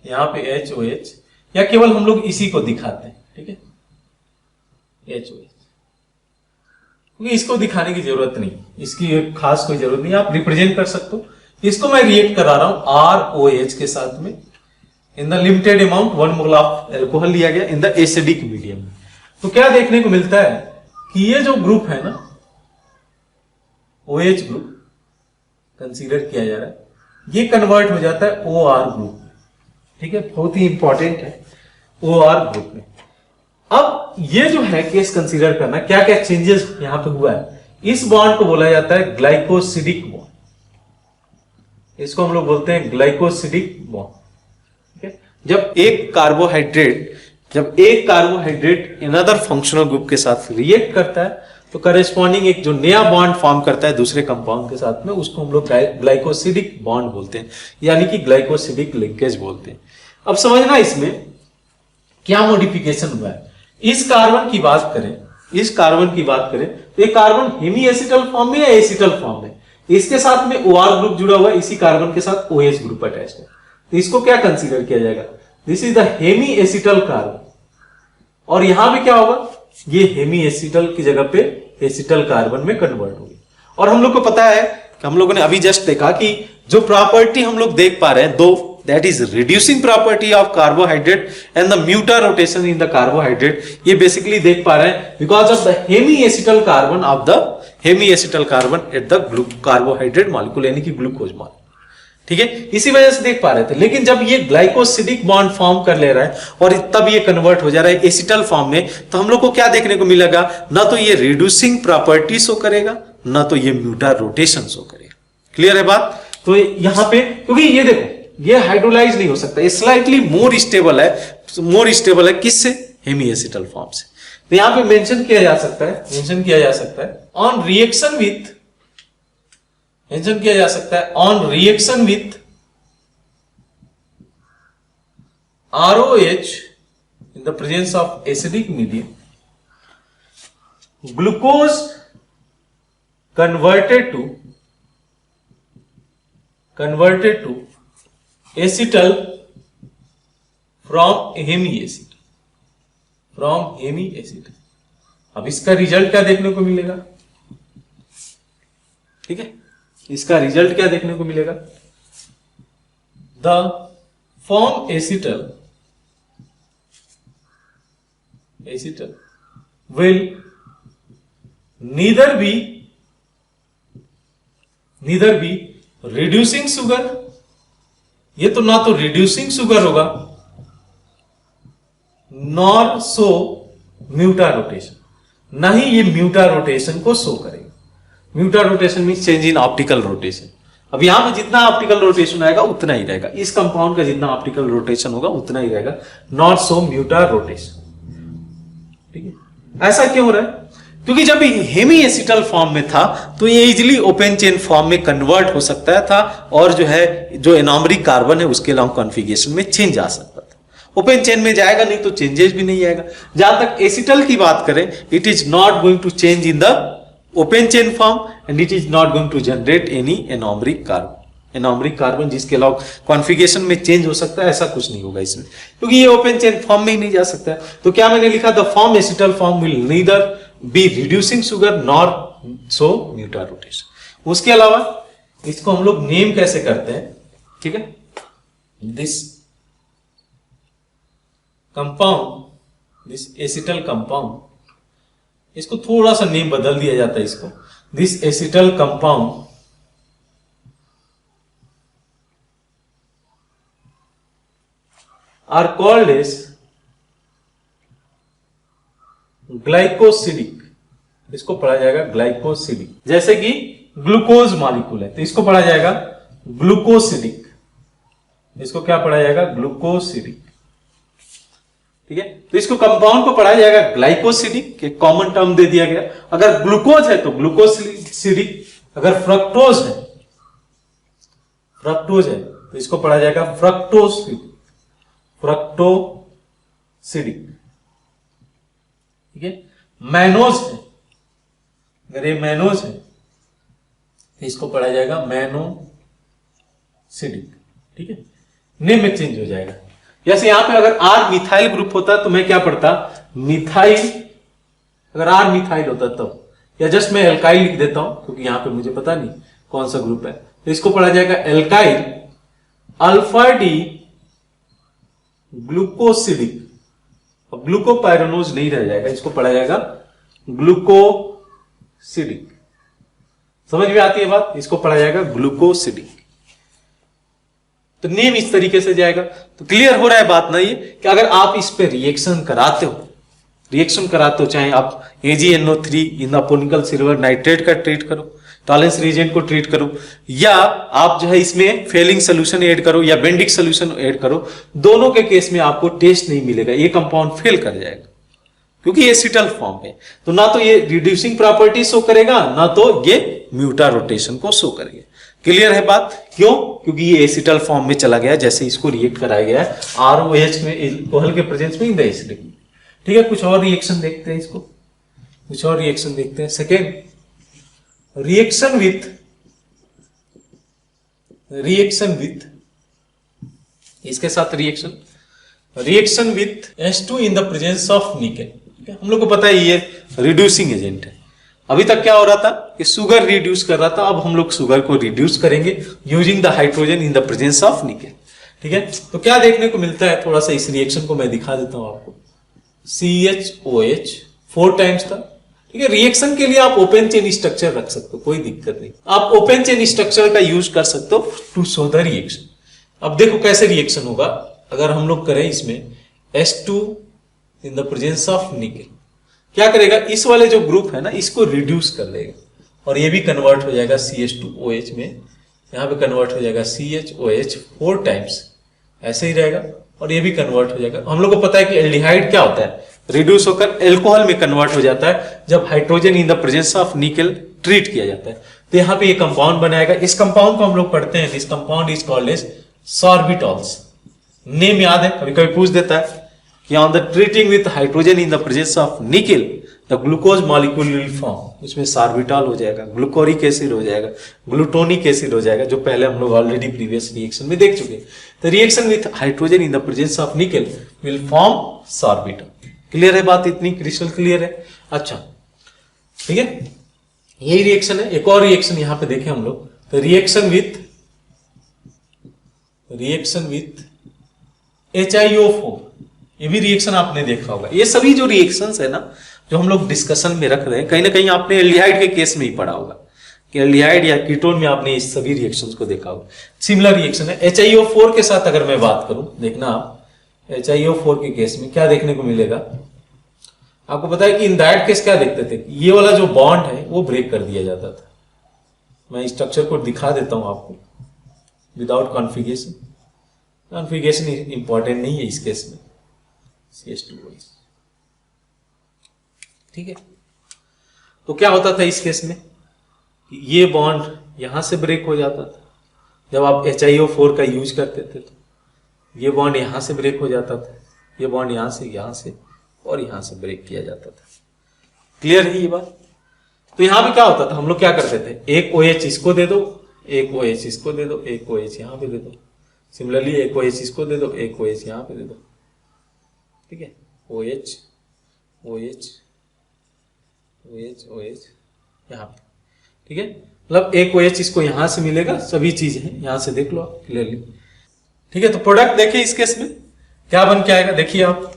यहां पे HOH, या केवल हम लोग इसी को दिखाते हैं। ठीक है, HOH, क्योंकि इसको दिखाने की जरूरत नहीं, इसकी खास कोई जरूरत नहीं, आप रिप्रेजेंट कर सकते हो। इसको मैं रिएक्ट करा रहा हूं ROH के साथ में in the limited amount 1 mole of alcohol लिया गया इन द एसिडिक मीडियम। तो क्या देखने को मिलता है कि ये जो ग्रुप है ना, OH ग्रुप कंसीडर किया जा रहा है, ये कन्वर्ट हो जाता है OR ग्रुप में। ठीक है, बहुत ही इंपॉर्टेंट है, OR ग्रुप में। अब ये जो है केस कंसीडर करना, क्या क्या चेंजेस यहां पे हुआ है। इस बॉन्ड को बोला जाता है ग्लाइकोसिडिक बॉन्ड, इसको हम लोग बोलते हैं ग्लाइकोसिडिक बॉन्ड। ठीक है, जब एक कार्बोहाइड्रेट अनदर फंक्शनल ग्रुप के साथ रिएक्ट करता है, तो करेस्पॉन्डिंग एक जो नया बॉन्ड फॉर्म करता है दूसरे कंपाउंड के साथ में, उसको हम लोग ग्लाइकोसिडिक बॉन्ड बोलते हैं, यानी कि ग्लाइकोसिडिक लिंकेज बोलते हैं। अब समझना इसमें क्या मॉडिफिकेशन हुआ है। इस कार्बन की बात करें तो ये कार्बन हेमी एसिटल फॉर्म में या एसिटल फॉर्म में, इसके साथ में OR ग्रुप जुड़ा हुआ है, इसी कार्बन के साथ OH ग्रुप अटैच्ड है। तो इसको क्या कंसीडर किया जाएगा? This is the hemiacetal carbon, और यहां पे क्या होगा, ये हेमी एसिटल की जगह पे एसिटल कार्बन में कन्वर्ट होगी। और हम लोग को पता है कि हम लोगों ने अभी जस्ट देखा कि जो प्रॉपर्टी हम लोग देख पा रहे हैं, दो, that is reducing property of carbohydrate and the mutarotation in the carbohydrate, ये बेसिकली देख पा रहे हैं because of the hemiacetal carbon at the carbohydrate molecule, यानी कि ग्लूकोज मॉलिक्यूल। ठीक है, इसी वजह से देख पा रहे थे। लेकिन जब ये ग्लाइकोसिडिक बॉन्ड फॉर्म कर ले रहा है और तब ये कन्वर्ट हो जा रहा है एसिटल फॉर्म में, तो हम लोग को क्या देखने को मिलेगा, ना तो ये रिड्यूसिंग प्रॉपर्टी शो करेगा, ना तो ये म्यूटर रोटेशन शो करेगा। क्लियर है बात? तो यहां पे क्योंकि ये देखो, ये हाइड्रोलाइज नहीं हो सकता, ये स्लाइटली मोर स्टेबल है किससे? हेमी एसिटल फॉर्म से। तो यहां पे मेंशन किया जा सकता है on reaction with ROH in the presence of acidic medium, glucose converted to acetal from hemi acetal। अब इसका रिजल्ट क्या देखने को मिलेगा? ठीक है, इसका रिजल्ट क्या देखने को मिलेगा? The form acetal will neither be reducing sugar, ये तो ना तो रिड्यूसिंग सुगर होगा, नॉर सो म्यूटर रोटेशन, ना ही ये म्यूटर रोटेशन को शो करेगा। Mutarotation means change in optical rotation. अब यहां पे जितना ऑप्टिकल रोटेशन आएगा उतना ही रहेगा, इस कंपाउंड का जितना ऑप्टिकल रोटेशन होगा उतना ही रहेगा, नॉट सो म्यूटा रोटेशन। ठीक है, ऐसा क्यों हो रहा है? क्योंकि जब हेमी एसिटल फॉर्म में था तो ये इजिली ओपन चेन फॉर्म में कन्वर्ट हो सकता था और जो है जो एनॉमरिक कार्बन है उसके लॉन्ग कॉन्फ़िगरेशन में चेंज आ सकता था। ओपन चेन में जाएगा नहीं तो चेंजेस भी नहीं आएगा। जहां तक एसिटल की बात करें, it is not going to change in the open chain form and it is not going to generate any anomeric carbon. Anomeric carbon जिसके लॉन्ग कॉन्फ़िगरेशन में चेंज हो सकता है, ऐसा कुछ नहीं होगा इसमें, क्योंकि ये ओपन चेन फॉर्म में ही नहीं जा सकता है। तो क्या मैंने लिखा, the form acetal form will neither be reducing sugar nor show mutarotation. उसके अलावा इसको हम लोग नेम कैसे करते हैं, ठीक है, this compound, this acetal compound, इसको थोड़ा सा नेम बदल दिया जाता है इसको, this acetal compound are called as glycosidic. इसको पढ़ा जाएगा ग्लाइकोसिडिक। जैसे कि ग्लूकोज मॉलिक्यूल है तो इसको पढ़ा जाएगा ग्लूकोसिडिक। इसको क्या पढ़ा जाएगा, ग्लूकोसिडिक। ठीक है, तो इसको कंपाउंड को पढ़ा जाएगा ग्लाइकोसिडिक, एक कॉमन टर्म दे दिया गया। अगर ग्लूकोज है तो ग्लूकोसिडिक, अगर फ्रक्टोज है तो इसको पढ़ा जाएगा फ्रक्टोसिडिक। ठीक है, मैनोज है, अगर ये मैनोज है तो इसको पढ़ा जाएगा मैनोसिडिक। ठीक है, नेम में चेंज हो जाएगा। जैसे यहां पे अगर आर मिथाइल ग्रुप होता तो मैं क्या पढ़ता, मिथाइल, अगर आर मिथाइल होता तब, या जस्ट मैं एल्काइल लिख देता हूं क्योंकि यहां पे मुझे पता नहीं कौन सा ग्रुप है, तो इसको पढ़ा जाएगा एल्काइल अल्फा डी ग्लूकोसिडिक। अब ग्लूकोपाइरानोज नहीं रह जाएगा, इसको पढ़ा जाएगा ग्लूकोसिडिक। समझ में आती है बात, इसको पढ़ा जाएगा ग्लूकोसिडिक। तो नेम इस तरीके से जाएगा। तो क्लियर हो रहा है बात ना ये, कि अगर आप इस पे रिएक्शन कराते हो, चाहे आप AgNO3 इन अपोनिकल सिल्वर नाइट्रेट का ट्रीट करो, टॉलेंस रिएजेंट को ट्रीट करो, या आप जो है इसमें फेलिंग सोल्यूशन ऐड करो या बेंडिक सोल्यूशन ऐड करो, दोनों के केस में आपको टेस्ट नहीं मिलेगा, ये कंपाउंड फेल कर जाएगा क्योंकि एसिटल फॉर्म है। तो ना तो ये रिड्यूसिंग प्रॉपर्टी शो करेगा, ना तो ये म्यूटा रोटेशन को शो करेगा। क्लियर है बात, क्यों? क्योंकि ये एसिटल फॉर्म में चला गया, जैसे इसको रिएक्ट कराया गया है ROH में, एल्कोहल के प्रेजेंस में इन द एसिडिक। ठीक है, कुछ और रिएक्शन देखते हैं, इसको कुछ और रिएक्शन देखते हैं। सेकेंड, रिएक्शन विथ इसके साथ reaction with H2 in the presence of nickel. हम लोग को पता है ये रिड्यूसिंग एजेंट है। अभी तक क्या हो रहा था कि शुगर रिड्यूस कर रहा था, अब हम लोग शुगर को रिड्यूस करेंगे using the hydrogen in the presence of nickel. ठीक है, तो क्या देखने को मिलता है, थोड़ा सा इस रिएक्शन को मैं दिखा देता हूं आपको। CHOH 4 टाइम्स था। ठीक है, रिएक्शन के लिए आप ओपन चेन स्ट्रक्चर रख सकते हो, कोई दिक्कत नहीं, आप ओपन चेन स्ट्रक्चर का यूज कर सकते हो टू शो द रिएक्शन। अब देखो कैसे रिएक्शन होगा अगर हम लोग करें इसमें H2 in the presence of nickel. क्या करेगा, इस वाले जो ग्रुप है ना इसको रिड्यूस कर लेगा और ये भी कन्वर्ट हो जाएगा CH2OH में, यहां पे कन्वर्ट हो जाएगा CHOH 4 टाइम्स, ऐसे ही रहेगा, और ये भी कन्वर्ट हो जाएगा। हम लोग को पता है कि एल्डिहाइड क्या होता है, रिड्यूस होकर एल्कोहल में कन्वर्ट हो जाता है जब hydrogen in the presence of nickel treat किया जाता है। तो यहाँ पे ये कंपाउंड बनाएगा। इस कंपाउंड को हम लोग पढ़ते हैं, this compound is called as sorbitols. Name याद है, कभी कभी पूछ देता है कि on the treating with hydrogen in the presence of nickel the glucose molecule will form, उसमें सॉर्बिटॉल हो जाएगा, ग्लूकोरिक एसिड हो जाएगा, ग्लूटोनिक एसिड हो जाएगा, जो पहले हम लोग ऑलरेडी प्रीवियस रिएक्शन में देख चुके हैं। तो reaction with hydrogen in the presence of nickel will form sorbitol. Clear है बात, इतनी क्रिस्टल क्लियर है। अच्छा ठीक है, यही रिएक्शन है। एक और रिएक्शन यहां पे देखें हम लोग, तो रिएक्शन विथ HiO4, ये भी रिएक्शन आपने देखा होगा। ये सभी जो रिएक्शंस है ना जो हम लोग डिस्कशन में रख रहे हैं, कहीं ना कहीं आपने एल्डिहाइड के केस में ही पढ़ा होगा कि एल्डिहाइड या कीटोन में आपने इस सभी रिएक्शंस को देखा होगा। सिमिलर रिएक्शन है। HiO4 के साथ अगर मैं बात करूं, देखना आप HiO4 के केस में क्या देखने को मिलेगा। आपको पता है कि इन दैट केस क्या देखते थे, ये वाला जो बॉन्ड है वो ब्रेक कर दिया जाता था, मैं स्ट्रक्चर को दिखा देता हूं आपको विदाउट कॉन्फ़िगरेशन। कॉन्फ़िगरेशन इंपॉर्टेंट नहीं है इस केस में। CH2OH, ठीक है। तो क्या होता था इस केस में, ये बॉन्ड यहां से ब्रेक हो जाता था जब आप HiO4 का यूज करते थे, तो ये बॉन्ड यहां से ब्रेक हो जाता था, ये बॉन्ड यहां से और यहां से ब्रेक किया जाता था। क्लियर है ये बात? तो यहां पे क्या होता था, हम लोग क्या करते थे, एक OH इसको दे दो, एक OH इसको दे दो, एक OH यहां पे दे दो, सिमिलरली एक OH इसको दे दो, एक OH यहां पे दे दो, ठीक है। OH OH OH OH यहां पे, ठीक है। मतलब एक OH इसको यहां से मिलेगा, सभी चीज है यहां से देख लो क्लियरली, ठीक है। तो प्रोडक्ट देखिए इस केस में क्या बन के आएगा, देखिए आप।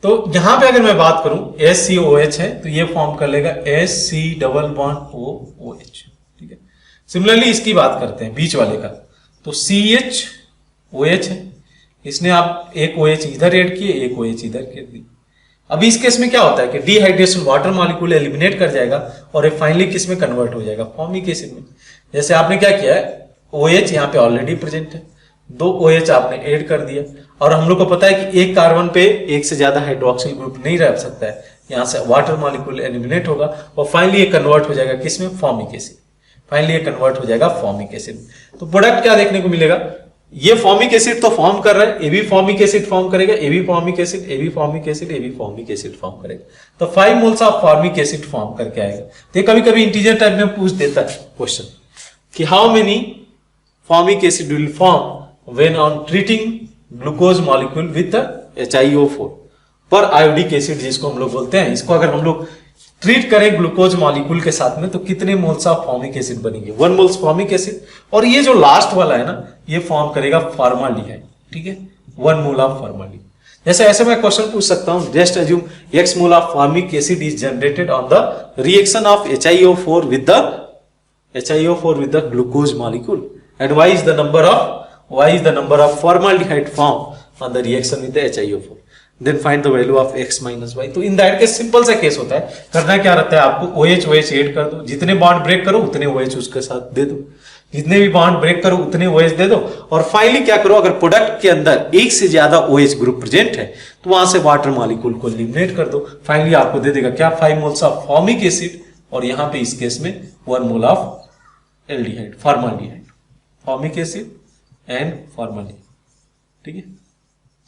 तो यहां पे अगर मैं बात करूं SCOH है तो ये फॉर्म कर लेगा SC डबल बॉन्ड OH, ठीक है। सिमिलरली इसकी बात करते हैं बीच वाले का, तो CHOH है, इसने आप एक OH इधर ऐड किए, एक OH इधर कर दी। अभी इस केस में क्या होता है कि डिहाइड्रेशन वाटर मॉलिक्यूल एलिमिनेट कर जाएगा और फाइनली किस में कन्वर्ट हो जाएगा, फॉर्मिक एसिड में। जैसे आपने क्या किया है, OH यहाँ पे ऑलरेडी प्रेजेंट है, दो OH आपने ऐड कर दिया, और हम लोग को पता है कि एक कार्बन पे एक से ज्यादा हाइड्रोक्सिल ग्रुप नहीं रह सकता है, यहाँ से वाटर मॉलिक्यूल एलिमिनेट होगा और फाइनली ये कन्वर्ट हो जाएगा किसमें, फॉर्मिक एसिड। फाइनली ये कन्वर्ट हो जाएगा फॉर्मिक एसिड। तो प्रोडक्ट क्या देखने को मिलेगा, ये फॉर्मिक एसिड तो फॉर्म कर रहा है, ये भी फॉर्मिक एसिड फॉर्म करेगा, ये भी फॉर्मिक एसिड, ये भी फॉर्मिक एसिड, ये भी फॉर्मिक एसिड फॉर्म करेगा। तो 5 moles of formic acid form करके आएगा। तो कभी कभी इंटीजर टाइप में पूछ देता है क्वेश्चन कि how many formic acid will form when on treating glucose molecule with HiO4 पर आयोडिक एसिड, जिसको हम लोग बोलते हैं। इसको अगर हम लोग ट्रीट करें ग्लूकोज मॉलिक्यूल के साथ में तो कितने मोल्स ऑफ फॉर्मिक एसिड बनेंगे, 1 मोल्स फॉर्मिक एसिड, और ये जो लास्ट वाला है ना, ये फॉर्म करेगा फॉर्माल्डिहाइड, ठीक है, 1 मोल ऑफ फॉर्माल्डिहाइड। जैसे ऐसे मैं क्वेश्चन पूछ सकता हूं, just assume X mole of formic acid is generated on the reaction of HiO4 with the glucose molecule, and why is the number of formaldehyde formed on the reaction with the HiO4, then find the value of X minus Y। तो in that case simple सा case होता है, करना क्या रहता है आपको, OH OH add कर दो, जितने बॉन्ड ब्रेक करो उतने OH उसके साथ दे दो, जितने भी बॉन्ड ब्रेक करो उतने OH दे दो, और फाइनली क्या करो, अगर प्रोडक्ट के अंदर एक से ज्यादा OH ग्रुप प्रेजेंट है तो वहां से वाटर मॉलिक्यूल को एलिमिनेट कर दो, फाइनली आपको दे देगा क्या, 5 मोल्स ऑफ फॉर्मिक एसिड, और यहां पे इस केस में 1 mole of aldehyde, formaldehyde, formic acid and formaldehyde, ठीक है।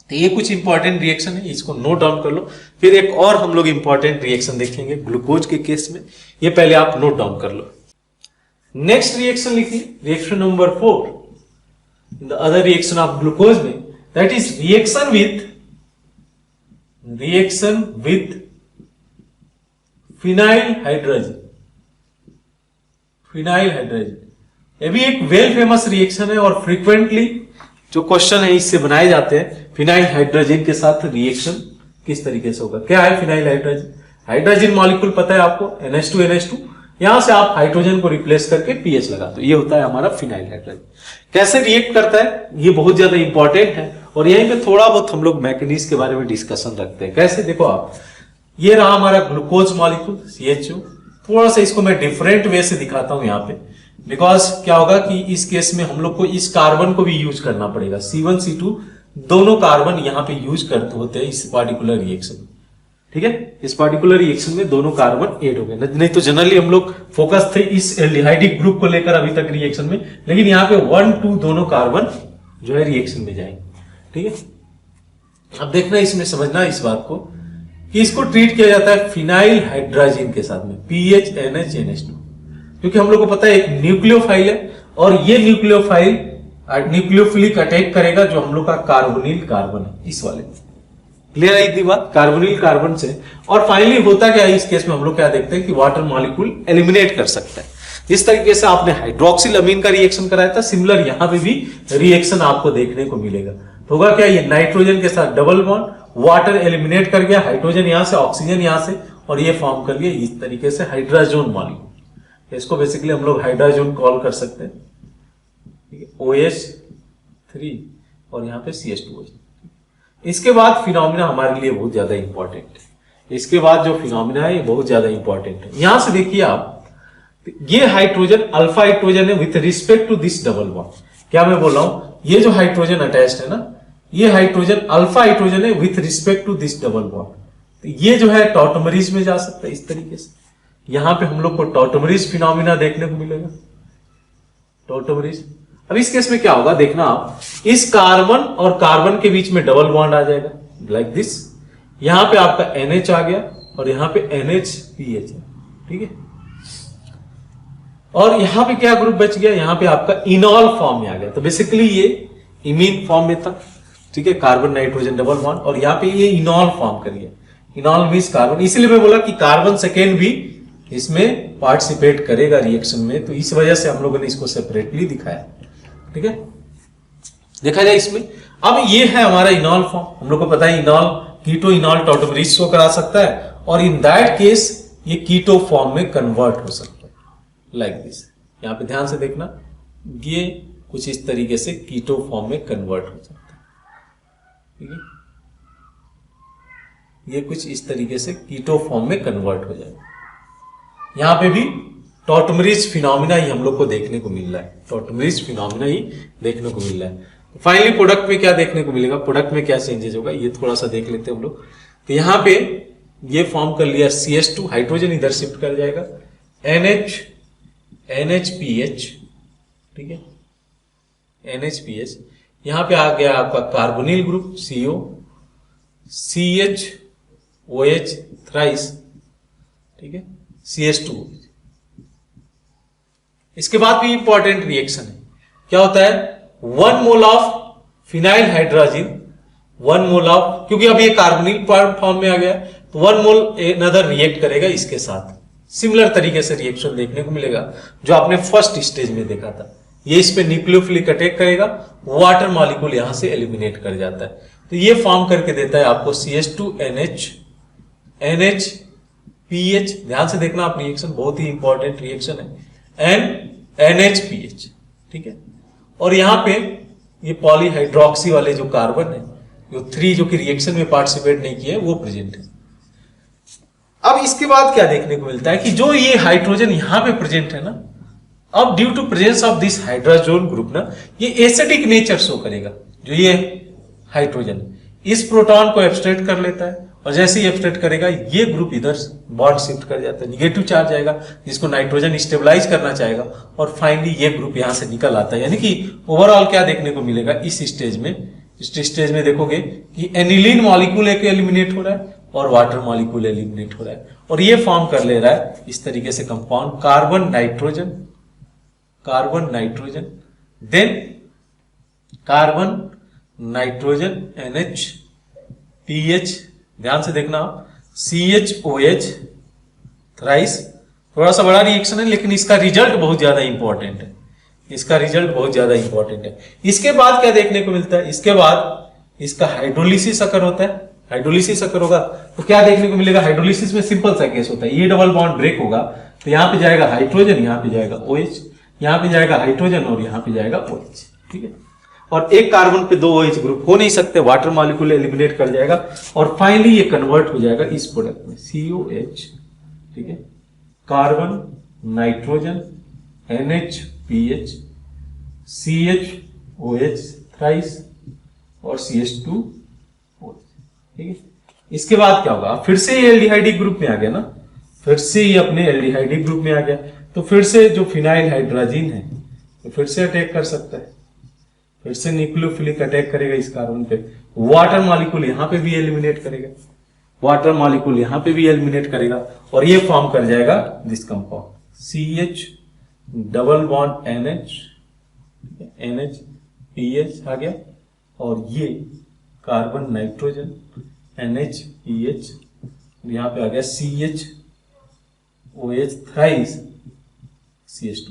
तो ये कुछ इंपॉर्टेंट रिएक्शन है, इसको नोट डाउन कर लो। फिर एक और हम लोग इंपॉर्टेंट रिएक्शन देखेंगे ग्लूकोज के केस में, ये पहले आप नोट डाउन कर लो। नेक्स्ट रिएक्शन लिखिए, reaction number 4 in the other reaction of glucose में, that is reaction with phenyl hydrogen. Phenyl hydrogen ये भी एक वेल फेमस रिएक्शन है और फ्रीक्वेंटली जो क्वेश्चन है इससे बनाए जाते हैं। फिनाइल हाइड्रोजन के साथ रिएक्शन किस तरीके से होगा, क्या है फिनाइल हाइड्रोजन, हाइड्रोजन मॉलिक्यूल पता है आपको, NH2 यहां से आप हाइड्रोजन को रिप्लेस करके pH लगा दो, ये होता है हमारा फिनाइल हाइड्रोजन। कैसे रिएक्ट करता है ये बहुत ज्यादा इंपॉर्टेंट है, और यहीं पे थोड़ा बहुत हम लोग मैकेनिज्म के बारे में डिस्कशन रखते हैं। कैसे, देखो आप, ये रहा हमारा ग्लूकोज मॉलिक्यूल CHO, थोड़ा सा इसको मैं डिफरेंट वे से दिखाता हूं यहाँ पे, बिकॉज क्या होगा कि इस केस में हम लोग को इस कार्बन को भी यूज करना पड़ेगा, C1 C2 दोनों कार्बन यहाँ पे यूज करते होते हैं इस पार्टिकुलर रिएक्शन में, ठीक है। इस पार्टिकुलर रिएक्शन में दोनों कार्बन ऐड हो गए, नहीं तो जनरली हम लोग फोकस थे इस एल्डिहाइडिक ग्रुप को लेकर अभी तक रिएक्शन में, लेकिन यहाँ पे 1 2 दोनों कार्बन जो है रिएक्शन में जाएंगे, ठीक है। अब देखना इसमें समझना इस बात को कि इसको ट्रीट किया जाता है फिनाइल हाइड्रोजन के साथ में, PHNH क्योंकि हम लोग को पता है एक न्यूक्लियोफाइल है, और ये न्यूक्लियोफाइल न्यूक्लियोफिलिक अटैक करेगा जो हम लोग का कार्बोनिल कार्बन है, इस वाले। क्लियर है इतनी बात, कार्बोनिल कार्बन से। और फाइनली होता क्या है इस केस में, हम लोग क्या देखते हैं कि वाटर मॉलिक्यूल एलिमिनेट कर सकता है। इस तरीके से आपने हाइड्रोक्सिल अमीन का रिएक्शन कराया था, सिमिलर यहां पे भी रिएक्शन आपको देखने को मिलेगा। तो होगा क्या, ये नाइट्रोजन के साथ डबल बॉन्ड, वाटर एलिमिनेट कर गया, हाइड्रोजन यहां से, ऑक्सीजन यहां से, और ये फॉर्म कर लिया इस तरीके से हाइड्राजोन मॉलिक्यूल। इसको बेसिकली हम लोग हाइड्राजोन कॉल कर सकते हैं, ठीक है, OH3 और यहाँ पे CH2OH। इसके बाद फिनोमिना हमारे लिए बहुत ज्यादा इंपॉर्टेंट है। इसके बाद जो फिनोमिना है ये बहुत ज्यादा इंपॉर्टेंट है। यहां से देखिए आप ये हाइड्रोजन अल्फा हाइड्रोजन है with respect to this double bond. क्या मैं बोल रहा हूं, ये जो हाइड्रोजन अटैच्ड है ना, ये हाइड्रोजन अल्फा हाइड्रोजन है with respect to this double bond. तो ये जो है टॉटोमरीज में जा सकता है इस तरीके से। यहां पे हम लोग को टॉटोमरीज फिनोमिना देखने को मिलेगा, टॉटोमरीज। अब इस केस में क्या होगा देखना आप, इस कार्बन और कार्बन के बीच में डबल बॉन्ड आ जाएगा लाइक दिस। यहां पे आपका NH आ गया और यहां पे NH-PH है, ठीक है। और यहां पे क्या ग्रुप बच गया, यहां पे आपका इनॉल फॉर्म में आ गया। तो बेसिकली ये इमीन फॉर्म में था, ठीक है, कार्बन नाइट्रोजन डबल बॉन्ड, और यहां पे ये इनॉल फॉर्म कर गया। इनॉल मींस कार्बन, इसीलिए मैं बोला कि कार्बन सेकेंड भी इसमें पार्टिसिपेट करेगा रिएक्शन में, तो इस वजह से हम लोगों ने इसको सेपरेटली दिखाया, ठीक है। देखा जाए इसमें, अब ये है हमारा इनॉल फॉर्म। हम लोग को पता है इनॉल कीटो इनॉल टॉटोमरीज शो करा सकता है, और इन दैट केस ये कीटो फॉर्म में कन्वर्ट हो सकता है लाइक दिस। यहां पे ध्यान से देखना, ये कुछ इस तरीके से कीटो फॉर्म में कन्वर्ट हो सकता है, ठीक है। ये कुछ इस तरीके से कीटो फॉर्म में कन्वर्ट हो जाएगा। यहां पे भी टॉटोमरीज फिनोमिना ही हम लोग को देखने को मिल रहा है, टॉटोमरीज फिनोमिना ही देखने को मिल रहा है। फाइनली प्रोडक्ट में क्या देखने को मिलेगा, प्रोडक्ट में क्या चेंजेस होगा, ये थोड़ा सा देख लेते हैं हम लोग। तो यहां पे ये फॉर्म कर लिया CH2, हाइड्रोजन इधर शिफ्ट कर जाएगा, NH-PH, ठीक है, NH-PH। यहां पे आ गया आपका carbonyl group CO, CH-OH thrice, ठीक है, CH2। इसके बाद भी इंपॉर्टेंट रिएक्शन है, क्या होता है, 1 mole of phenyl hydrogen, 1 mole of, क्योंकि अब ये कार्बोनिल फॉर्म में आ गया, तो 1 मोल अनदर रिएक्ट करेगा इसके साथ। सिमिलर तरीके से रिएक्शन देखने को मिलेगा जो आपने फर्स्ट स्टेज में देखा था। ये इस पे न्यूक्लियोफिलिक अटैक करेगा, वाटर मॉलिक्यूल यहां से एलिमिनेट कर जाता है, तो ये फॉर्म करके देता है आपको CH2NH, NH-PH। ध्यान से देखना आप, रिएक्शन बहुत ही इंपॉर्टेंट रिएक्शन है, NH-PH, ठीक है। और यहां पे ये पॉलीहाइड्रोक्सी वाले जो कार्बन है, जो 3 जो कि रिएक्शन में पार्टिसिपेट नहीं किए, वो प्रेजेंट है। अब इसके बाद क्या देखने को मिलता है कि जो ये हाइड्रोजन यहां पे प्रेजेंट है ना, अब due to presence of this hydrogen group ना, ये एसिडिक नेचर शो करेगा। जो ये हाइड्रोजन इस प्रोटॉन को एब्स्ट्रैक्ट कर लेता है, और जैसे ही एब्स्ट्रैक्ट करेगा ये ग्रुप इधर बॉन्ड शिफ्ट कर जाता है, निगेटिव चार्ज आएगा जिसको नाइट्रोजन स्टेबलाइज करना चाहेगा, और फाइनली ये ग्रुप यहां से निकल आता है। यानी कि ओवरऑल क्या देखने को मिलेगा इस स्टेज में, इस स्टेज में देखोगे कि एनिलीन मॉलिक्यूल एक एलिमिनेट हो रहा है और वाटर मॉलिक्यूल एलिमिनेट हो रहा है, और ये फॉर्म कर ले रहा है इस तरीके से compound carbon nitrogen, carbon nitrogen, then carbon nitrogen NH-PH। ध्यान से देखना आप, CH-OH थ्राइस। थोड़ा सा बड़ा रिएक्शन है, लेकिन इसका रिजल्ट बहुत ज्यादा इंपॉर्टेंट है, इसका रिजल्ट बहुत ज्यादा इंपॉर्टेंट है। इसके बाद क्या देखने को मिलता है, इसके बाद इसका हाइड्रोलिसिस अकर होता है। हाइड्रोलिसिस अकर होगा तो क्या देखने को मिलेगा, हाइड्रोलिसिस में सिंपल सा केस होता है, ये डबल बॉन्ड ब्रेक होगा, तो यहां पे जाएगा हाइड्रोजन, यहां पे जाएगा OH, यहां पे जाएगा हाइड्रोजन और यहां पे जाएगा OH, ठीक है। और एक कार्बन पे 2 OH ग्रुप हो नहीं सकते, वाटर मॉलिक्यूल एलिमिनेट कर जाएगा, और फाइनली ये कन्वर्ट हो जाएगा इस प्रोडक्ट में COH, ठीक है, carbon nitrogen NH-PH, CH-OH thrice और CH2OH, ठीक है। इसके बाद क्या होगा, फिर से ये एल्डिहाइडिक ग्रुप में आ गया ना, फिर से ये अपने एल्डिहाइडिक ग्रुप में आ गया, तो फिर से जो फिनाइल हाइड्रोजन है तो फिर से अटैक कर सकता है, फिर से न्यूक्लियोफिलिक अटैक करेगा इस कार्बन पे, वाटर मॉलिक्यूल यहां पे भी एलिमिनेट करेगा, वाटर मॉलिक्यूल यहां पे भी एलिमिनेट करेगा, और ये फॉर्म कर जाएगा this compound CH double bond NH-PH आ गया, और ये कार्बन नाइट्रोजन NH-PH, यहां पे आ गया CH-OH थ्राइस CH2,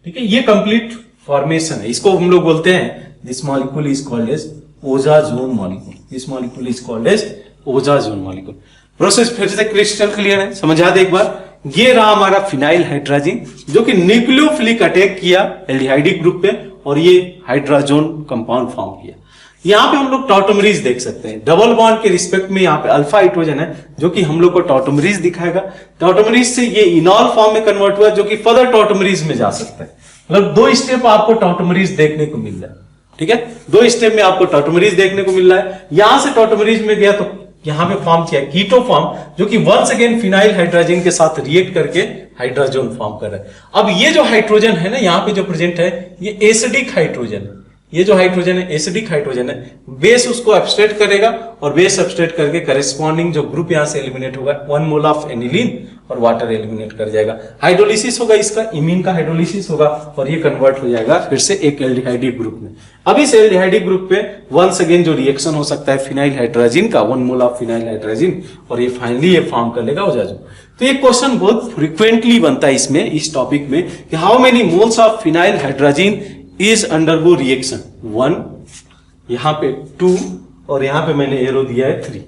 ठीक है। ये कंप्लीट फॉर्मेशन है, इसको हम लोग बोलते हैं this molecule is called as osazone molecule, this molecule is called as osazone molecule. Process फिर से क्रिस्टल क्लियर है, समझा दे एक बार। ये रहा हमारा फिनाइल हाइड्रोजन जो कि न्यूक्लियोफिलिक अटैक किया एल्डिहाइडिक ग्रुप पे, और ये हाइड्रोजन कंपाउंड फॉर्म किया। यहाँ पे हम लोग टॉटोमरीज देख सकते हैं। डबल बॉन्ड के रिस्पेक्ट में यहाँ पे अल्फा हाइड्रोजन है जो कि हम लोग को टॉटोमरीज दिखाएगा। टॉटोमरीज से ये इनॉल फॉर्म में कन्वर्ट हुआ जो कि फर्दर टॉटोमरीज में जा सकता है। मतलब 2 स्टेप आपको टॉटोमरीज देखने को मिल रहा है, ठीक है, 2 स्टेप में आपको टॉटोमरीज देखने को मिल रहा है। यहां से टॉटोमरीज में गया तो यहां पे फॉर्म किया कीटो फॉर्म, जो कि वंस अगेन फिनाइल हाइड्रोजन के साथ रिएक्ट करके हाइड्रोजन फॉर्म कर रहा है। अब ये जो हाइड्रोजन है ना यहाँ पे जो प्रेजेंट है, ये एसिडिक हाइड्रोजन है। ये जो हाइड्रोजन है एसिडिक हाइड्रोजन है। बेस उसको एब्स्ट्रैक्ट करेगा और बेस एब्स्ट्रैक्ट करके करेस्पॉन्डिंग जो ग्रुप यहां से एलिमिनेट होगा 1 मोल ऑफ एनिलीन और वाटर एलिमिनेट कर जाएगा। हाइड्रोलिसिस होगा, इसका इमीन का हाइड्रोलिसिस होगा और ये कन्वर्ट हो जाएगा फिर से एक एल्डिहाइडिक ग्रुप में। अब इस एल्डिहाइडिक ग्रुप पे वंस अगेन जो रिएक्शन हो सकता है फिनाइल हाइड्रोजन का 1 मोल ऑफ फिनाइल हाइड्रोजन और ये फाइनली ये फॉर्म कर लेगा ओजाजोन। तो ये क्वेश्चन बहुत फ्रिक्वेंटली बनता है इसमें, इस टॉपिक में, कि how many moles of phenyl hydrogen is undergo reaction 1, यहां पे 2 और यहां पे मैंने एरो दिया है 3,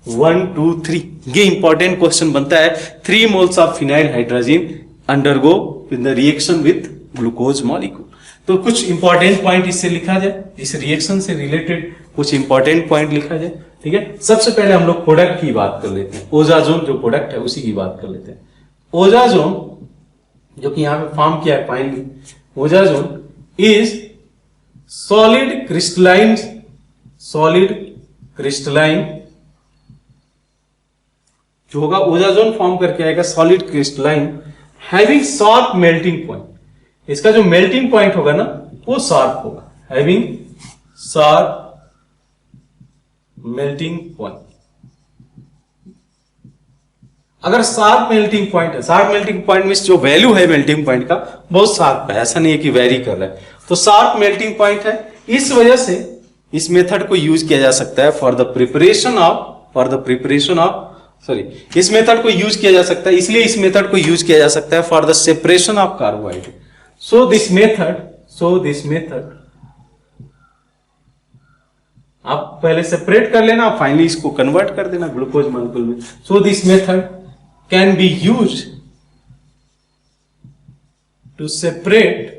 1 2 3। ये इंपॉर्टेंट क्वेश्चन बनता है। 3 moles of phenyl hydrogen undergo in the reaction with glucose molecule. तो कुछ इंपॉर्टेंट पॉइंट इससे लिखा जाए, इस रिएक्शन से रिलेटेड कुछ इंपॉर्टेंट पॉइंट लिखा जाए, ठीक है। सबसे पहले हम लोग प्रोडक्ट की बात कर लेते हैं। ओजाजोन जो प्रोडक्ट है उसी की बात कर लेते हैं। ओजाजोन जो कि यहां पे फॉर्म किया है फाइनली, ओजाजोन is solid crystalline जो होगा ओजाजोन फॉर्म करके आएगा solid crystalline having sharp melting point. इसका जो मेल्टिंग पॉइंट होगा ना वो शार्प होगा, हैविंग शार्प मेल्टिंग पॉइंट। अगर शार्प मेल्टिंग पॉइंट है, शार्प मेल्टिंग पॉइंट मींस जो वैल्यू है मेल्टिंग पॉइंट का बहुत शार्प है, ऐसा नहीं है कि वेरी कर रहा है, तो शार्प मेल्टिंग पॉइंट है। इस वजह से इस मेथड को यूज किया जा सकता है फॉर द प्रिपरेशन ऑफ इस मेथड को यूज किया जा सकता है, इसलिए इस मेथड को यूज किया जा सकता है for the separation of carbohydrate. So this method आप पहले सेपरेट कर लेना, फाइनली इसको कन्वर्ट कर देना ग्लूकोज मॉलिक्यूल में। So this method can be use to separate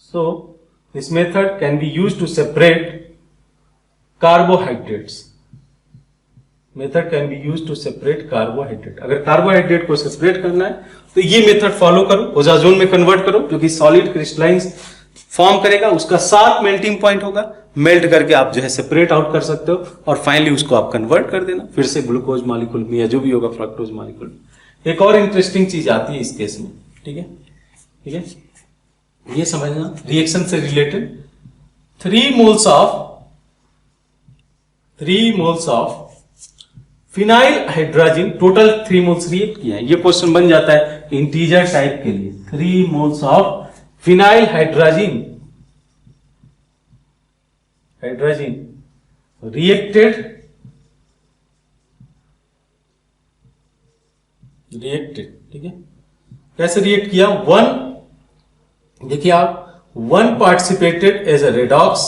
so this method can be used to separate carbohydrates. अगर कार्बोहाइड्रेट को सेपरेट करना है तो ये मेथड फॉलो करो, ओजाजोन में कन्वर्ट करो जो कि सॉलिड क्रिस्टलाइन फॉर्म करेगा, उसका शार्प मेल्टिंग पॉइंट होगा, मेल्ट करके आप जो है सेपरेट आउट कर सकते हो और फाइनली उसको आप कन्वर्ट कर देना फिर से ग्लूकोज मॉलिक्यूल में या जो भी होगा फ्रक्टोज मॉलिक्यूल में। एक और इंटरेस्टिंग चीज आती है इस केस में, ठीक है, ये समझना रिएक्शन से related. 3 moles of phenyl hydrogen, total 3 moles react किया है। ये क्वेश्चन बन जाता है इंटीजर टाइप के लिए। 3 moles of phenyl hydrogen reacted, ठीक है। कैसे रिएक्ट किया? 1 देखिए आप, 1 पार्टिसिपेटेड एज अ रेडॉक्स।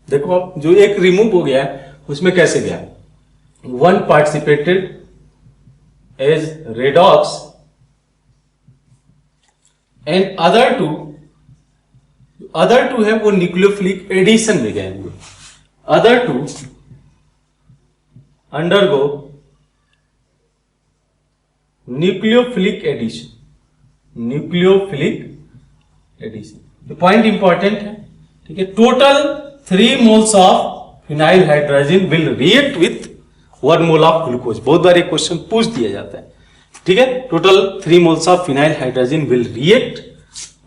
देखो आप, जो एक रिमूव हो गया है उसमें कैसे गया? 1 participated as redox and other two है वो न्यूक्लियोफिलिक एडिशन में गए हुए। Other two undergo nucleophilic addition. तो पॉइंट इंपॉर्टेंट है, ठीक है। Total 3 moles of phenyl hydrogen will react with 1 mole of glucose. बहुत बार एक क्वेश्चन पूछ दिया जाता है, ठीक है। Total 3 moles of phenyl hydrogen will react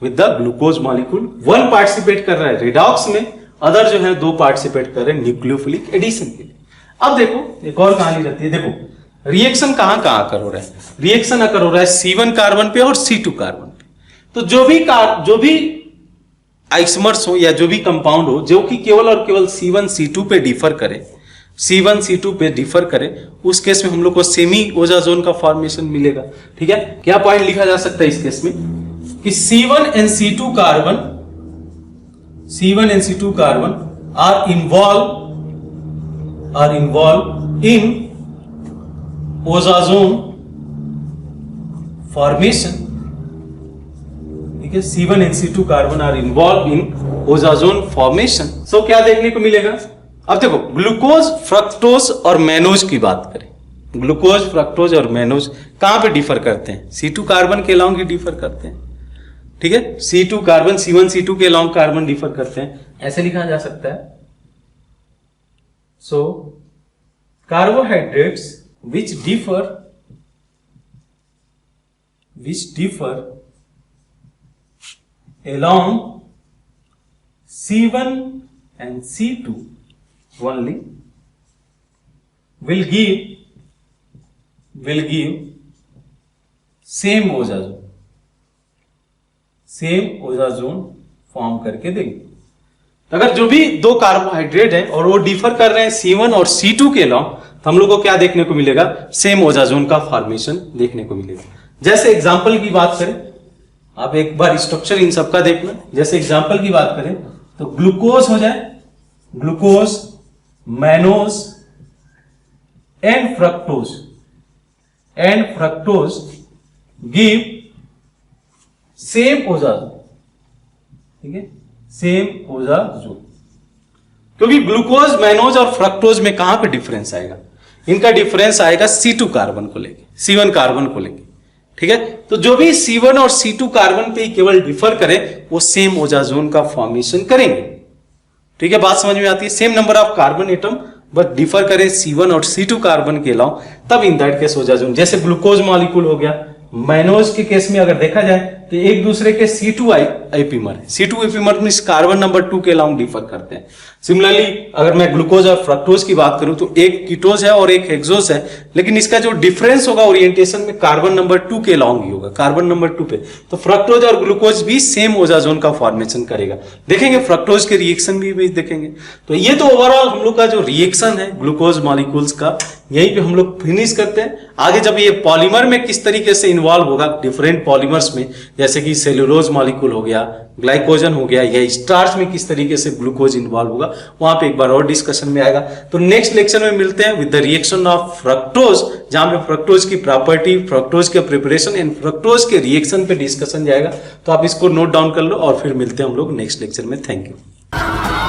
with the glucose molecule. 1 participate कर रहा है रेडॉक्स में, अदर जो है 2 पार्टिसिपेट कर रहे हैं न्यूक्लियोफिलिक एडिशन के लिए। अब देखो एक और कहानी रहती है। देखो रिएक्शन कहां अकर हो रहा है? रिएक्शन अकर हो रहा है C1 कार्बन पे और C2 कार्बन पे। तो जो भी आइसोमर्स हो या जो भी कंपाउंड हो जो कि केवल और केवल C1 C2 पे डिफर करे, उस केस में हम लोग को सेमी ओजाजोन का फॉर्मेशन मिलेगा, ठीक है। क्या पॉइंट लिखा जा सकता है इस केस में कि C1 and C2 carbon are involved in osazone formation, ठीक है, C1H2 carbon are involve in osazone formation. So क्या देखने को मिलेगा? अब देखो, ग्लूकोज, फ्रक्टोज और मैनोज की बात करें, ग्लूकोज, फ्रक्टोज और मैनोज कहां पे डिफर करते हैं? C2 कार्बन के अलाउंग ही डिफर करते हैं, ठीक है, C2 कार्बन C1C2 के अलाउंग कार्बन डिफर करते हैं, ऐसे लिखा जा सकता है। सो carbohydrates which differ along C1 and C2 only will give same osazone form करके देंगे। अगर जो भी दो कार्बोहाइड्रेट है और वो डिफर कर रहे हैं C1 और C2 के अलावा, तो हम लोग को क्या देखने को मिलेगा? सेम ओजाजोन का फॉर्मेशन देखने को मिलेगा। जैसे एग्जांपल की बात करें, आप एक बार स्ट्रक्चर इन सबका देखना। जैसे एग्जांपल की बात करें तो ग्लूकोज हो जाए, glucose, mannose and fructose give same osazone, ठीक है, सेम ओजाजोन। क्योंकि ग्लूकोज, मैनोज और फ्रक्टोज में कहां पे डिफरेंस आएगा? इनका डिफरेंस आएगा C2 कार्बन को लेके, C1 कार्बन को लेके, ठीक है। तो जो भी C1 और C2 कार्बन पे केवल डिफर करे वो सेम ओजाजोन का फॉर्मेशन करेंगे, ठीक है। बात समझ में आती है? Same number of carbon atom but differ करें C1 और C2 कार्बन के अलावा, तब इन दैट केस ओजाजोन। जैसे ग्लूकोज मॉलिक्यूल हो गया, मैनोज के केस में अगर देखा जाए तो एक दूसरे के C2 एपीमर है, C2 एपीमर में कार्बन नंबर 2 के अलाउंग डिफर करते हैं। सिमिलरली अगर मैं ग्लूकोज और फ्रक्टोज की बात करूं तो एक कीटोज है और एक हेक्सोज है, लेकिन इसका जो डिफरेंस होगा ओरिएंटेशन में कार्बन नंबर 2 के अलाउंग ही होगा, कार्बन नंबर 2 पे। तो फ्रक्टोज और ग्लूकोज भी सेम ओजाजोन का फॉर्मेशन करेगा। देखेंगे फ्रक्टोज के रिएक्शन भी देखेंगे। तो ये तो ओवरऑल हम लोग का जो रिएक्शन है ग्लूकोज मॉलिक्यूल्स का, यहीं पे हम लोग फिनिश करते हैं। आगे जब ये पॉलीमर में किस तरीके से इन्वॉल्व होगा डिफरेंट पॉलीमर्स में, जैसे कि सेलुलोज मॉलिक्यूल हो गया, ग्लाइकोजन हो गया, या स्टार्च में किस तरीके से ग्लूकोज इन्वॉल्व होगा, वहां पे एक बार और डिस्कशन में आएगा। तो नेक्स्ट लेक्चर में मिलते हैं with the reaction of fructose, जहां पे फ्रक्टोज की प्रॉपर्टी, फ्रक्टोज के प्रिपरेशन एंड फ्रक्टोज के रिएक्शन पे डिस्कशन जाएगा। तो आप इसको नोट डाउन कर लो और फिर मिलते हैं हम लोग नेक्स्ट लेक्चर में। Thank you.